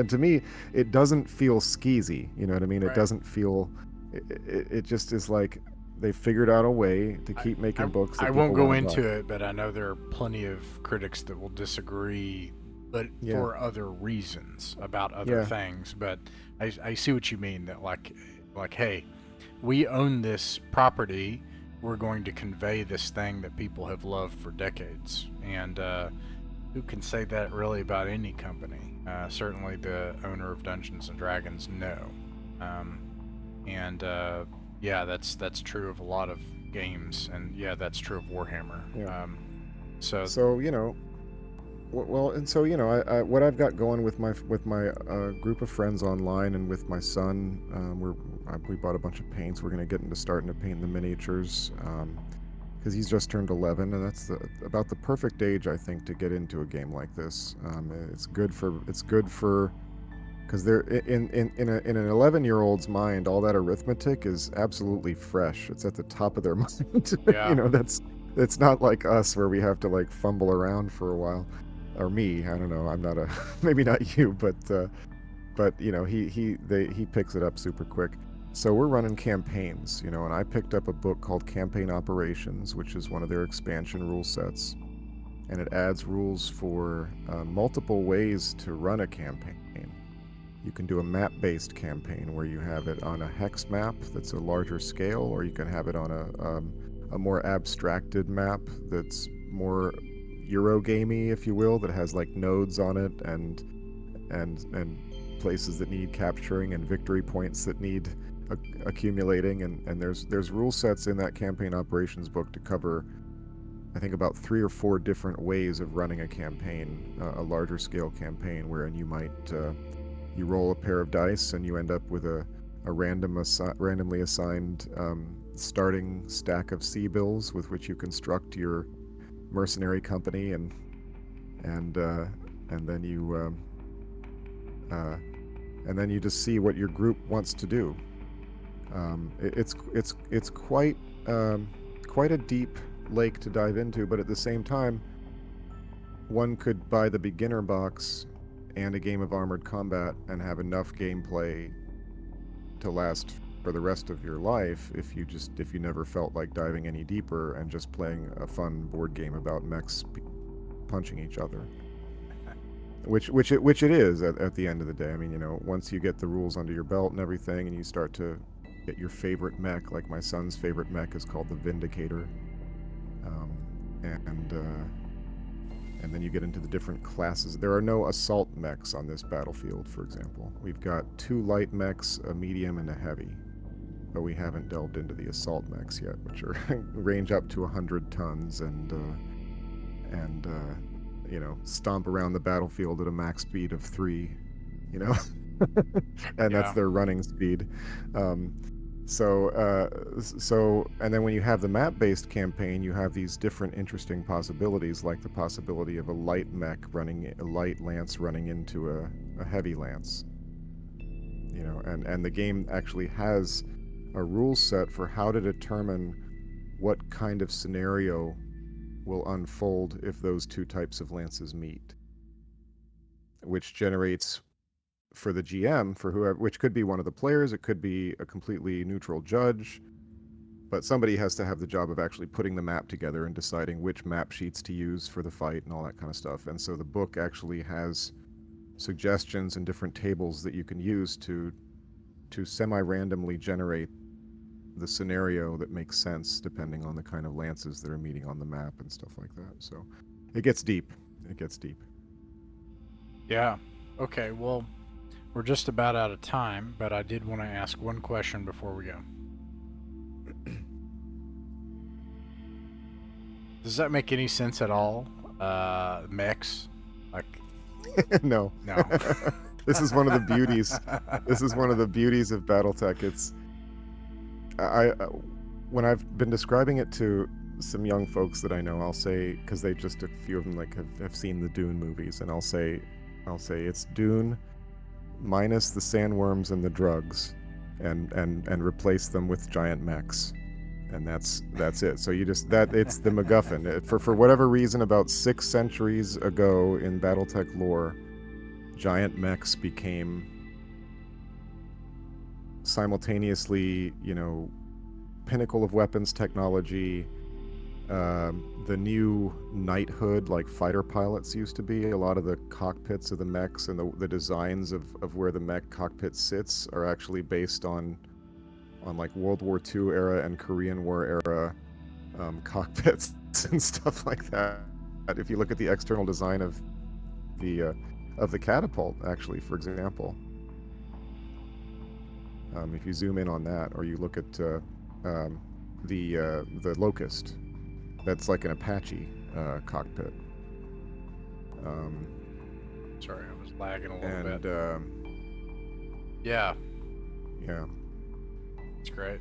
to me it doesn't feel skeezy, you know what I mean? It Right. doesn't feel, it just is like they figured out a way to keep I, making books I that won't people go want to buy. into it, but I know there are plenty of critics that will disagree, but Yeah, for other reasons about other yeah, things. But I see what you mean, that hey, we own this property. We're going to convey this thing that people have loved for decades. And who can say that really about any company? Certainly the owner of Dungeons and Dragons, no. Um, and yeah, that's true of a lot of games, and yeah, that's true of Warhammer. yeah. So So well, and so what I've got going with my group of friends online and with my son, we bought a bunch of paints. We're gonna get into starting to paint the miniatures, because he's just turned 11, and that's about the perfect age, I think, to get into a game like this. It's good for because they're in an 11-year-old's mind, all that arithmetic is absolutely fresh. It's at the top of their mind. yeah, That's not like us where we have to like fumble around for a while, or me. I don't know. I'm not a maybe not you, but he picks it up super quick. So we're running campaigns, and I picked up a book called Campaign Operations, which is one of their expansion rule sets, and it adds rules for multiple ways to run a campaign. You can do a map-based campaign where you have it on a hex map that's a larger scale, or you can have it on a more abstracted map that's more Eurogamey, if you will, that has like nodes on it and places that need capturing and victory points that need accumulating. And there's rule sets in that campaign operations book to cover, I think, about 3 or 4 different ways of running a campaign, a larger scale campaign, wherein you might you roll a pair of dice and you end up with a randomly assigned starting stack of sea bills with which you construct your mercenary company, and then you just see what your group wants to do. It's quite a deep lake to dive into, but at the same time, one could buy the beginner box and a game of Armored Combat and have enough gameplay to last for the rest of your life if you never felt like diving any deeper and just playing a fun board game about mechs punching each other. Which it is at the end of the day. I mean, once you get the rules under your belt and everything, and you start to get your favorite mech, like my son's favorite mech is called the Vindicator, um, and then you get into the different classes. There are no assault mechs on this battlefield, for example. We've got 2 light mechs, a medium, and a heavy, but we haven't delved into the assault mechs yet, which are range up to 100 tons and stomp around the battlefield at a max speed of 3. and that's Yeah. their running speed. Um, and then when you have the map-based campaign, you have these different interesting possibilities, like the possibility of a light lance running into a heavy lance. And the game actually has a rule set for how to determine what kind of scenario will unfold if those two types of lances meet, which generates for the GM, for whoever, which could be one of the players, it could be a completely neutral judge, but somebody has to have the job of actually putting the map together and deciding which map sheets to use for the fight and all that kind of stuff. And so the book actually has suggestions and different tables that you can use to semi-randomly generate the scenario that makes sense depending on the kind of lances that are meeting on the map and stuff like that. So it gets deep. It gets deep. Yeah. Okay, well, we're just about out of time, but I did want to ask one question before we go. Does that make any sense at all? Mechs? Like, No. no. This is one of the beauties. This is one of the beauties of Battletech. When I've been describing it to some young folks that I know, I'll say, because a few of them have seen the Dune movies, and I'll say it's Dune minus the sandworms and the drugs, and replace them with giant mechs, and that's it. So it's the MacGuffin. For whatever reason, about 6 centuries ago in Battletech lore, giant mechs became simultaneously, pinnacle of weapons technology, the new knighthood, like fighter pilots used to be. A lot of the cockpits of the mechs and the designs of where the mech cockpit sits are actually based on like World War II era and Korean War era cockpits and stuff like that. If you look at the external design of the catapult, actually, for example, if you zoom in on that, or you look at the Locust, that's like an Apache cockpit. Sorry, I was lagging a little And bit. Yeah, yeah, it's great.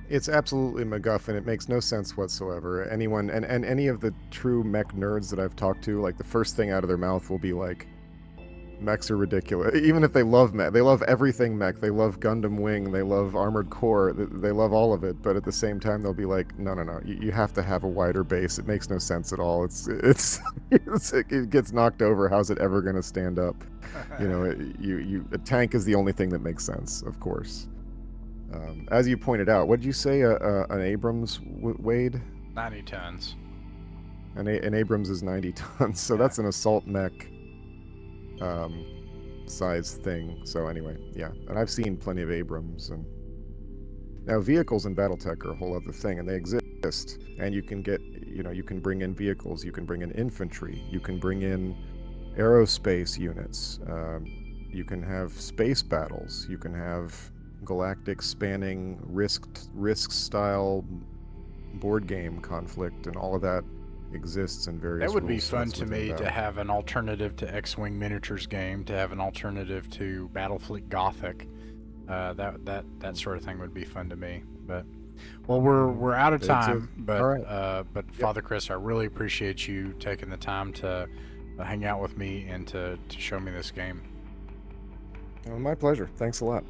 It's absolutely MacGuffin. It makes no sense whatsoever. Anyone and any of the true mech nerds that I've talked to, like, the first thing out of their mouth will be like, mechs are ridiculous. Even if they love mech, they love everything mech. They love Gundam Wing. They love Armored Core. They love all of it. But at the same time, they'll be like, no. You have to have a wider base. It makes no sense at all. It gets knocked over. How's it ever going to stand up? A tank is the only thing that makes sense, of course. As you pointed out, what did you say? An Abrams, Wade? 90 tons. An Abrams is 90 tons, so Yeah. that's an assault mech size thing. So anyway, yeah, and I've seen plenty of Abrams. And now vehicles in Battletech are a whole other thing, and they exist. And you can bring in vehicles, you can bring in infantry, you can bring in aerospace units, you can have space battles, you can have galactic spanning risk style board game conflict, and all of that exists in various. That would be rule fun sets to within me to Battle. have an alternative to X-Wing Miniatures game, to have an alternative to Battlefleet Gothic. That sort of thing would be fun to me. But well, we're out of They time. exist. But All right. but Father Chris, I really appreciate you taking the time to hang out with me and to show me this game. My pleasure. Thanks a lot.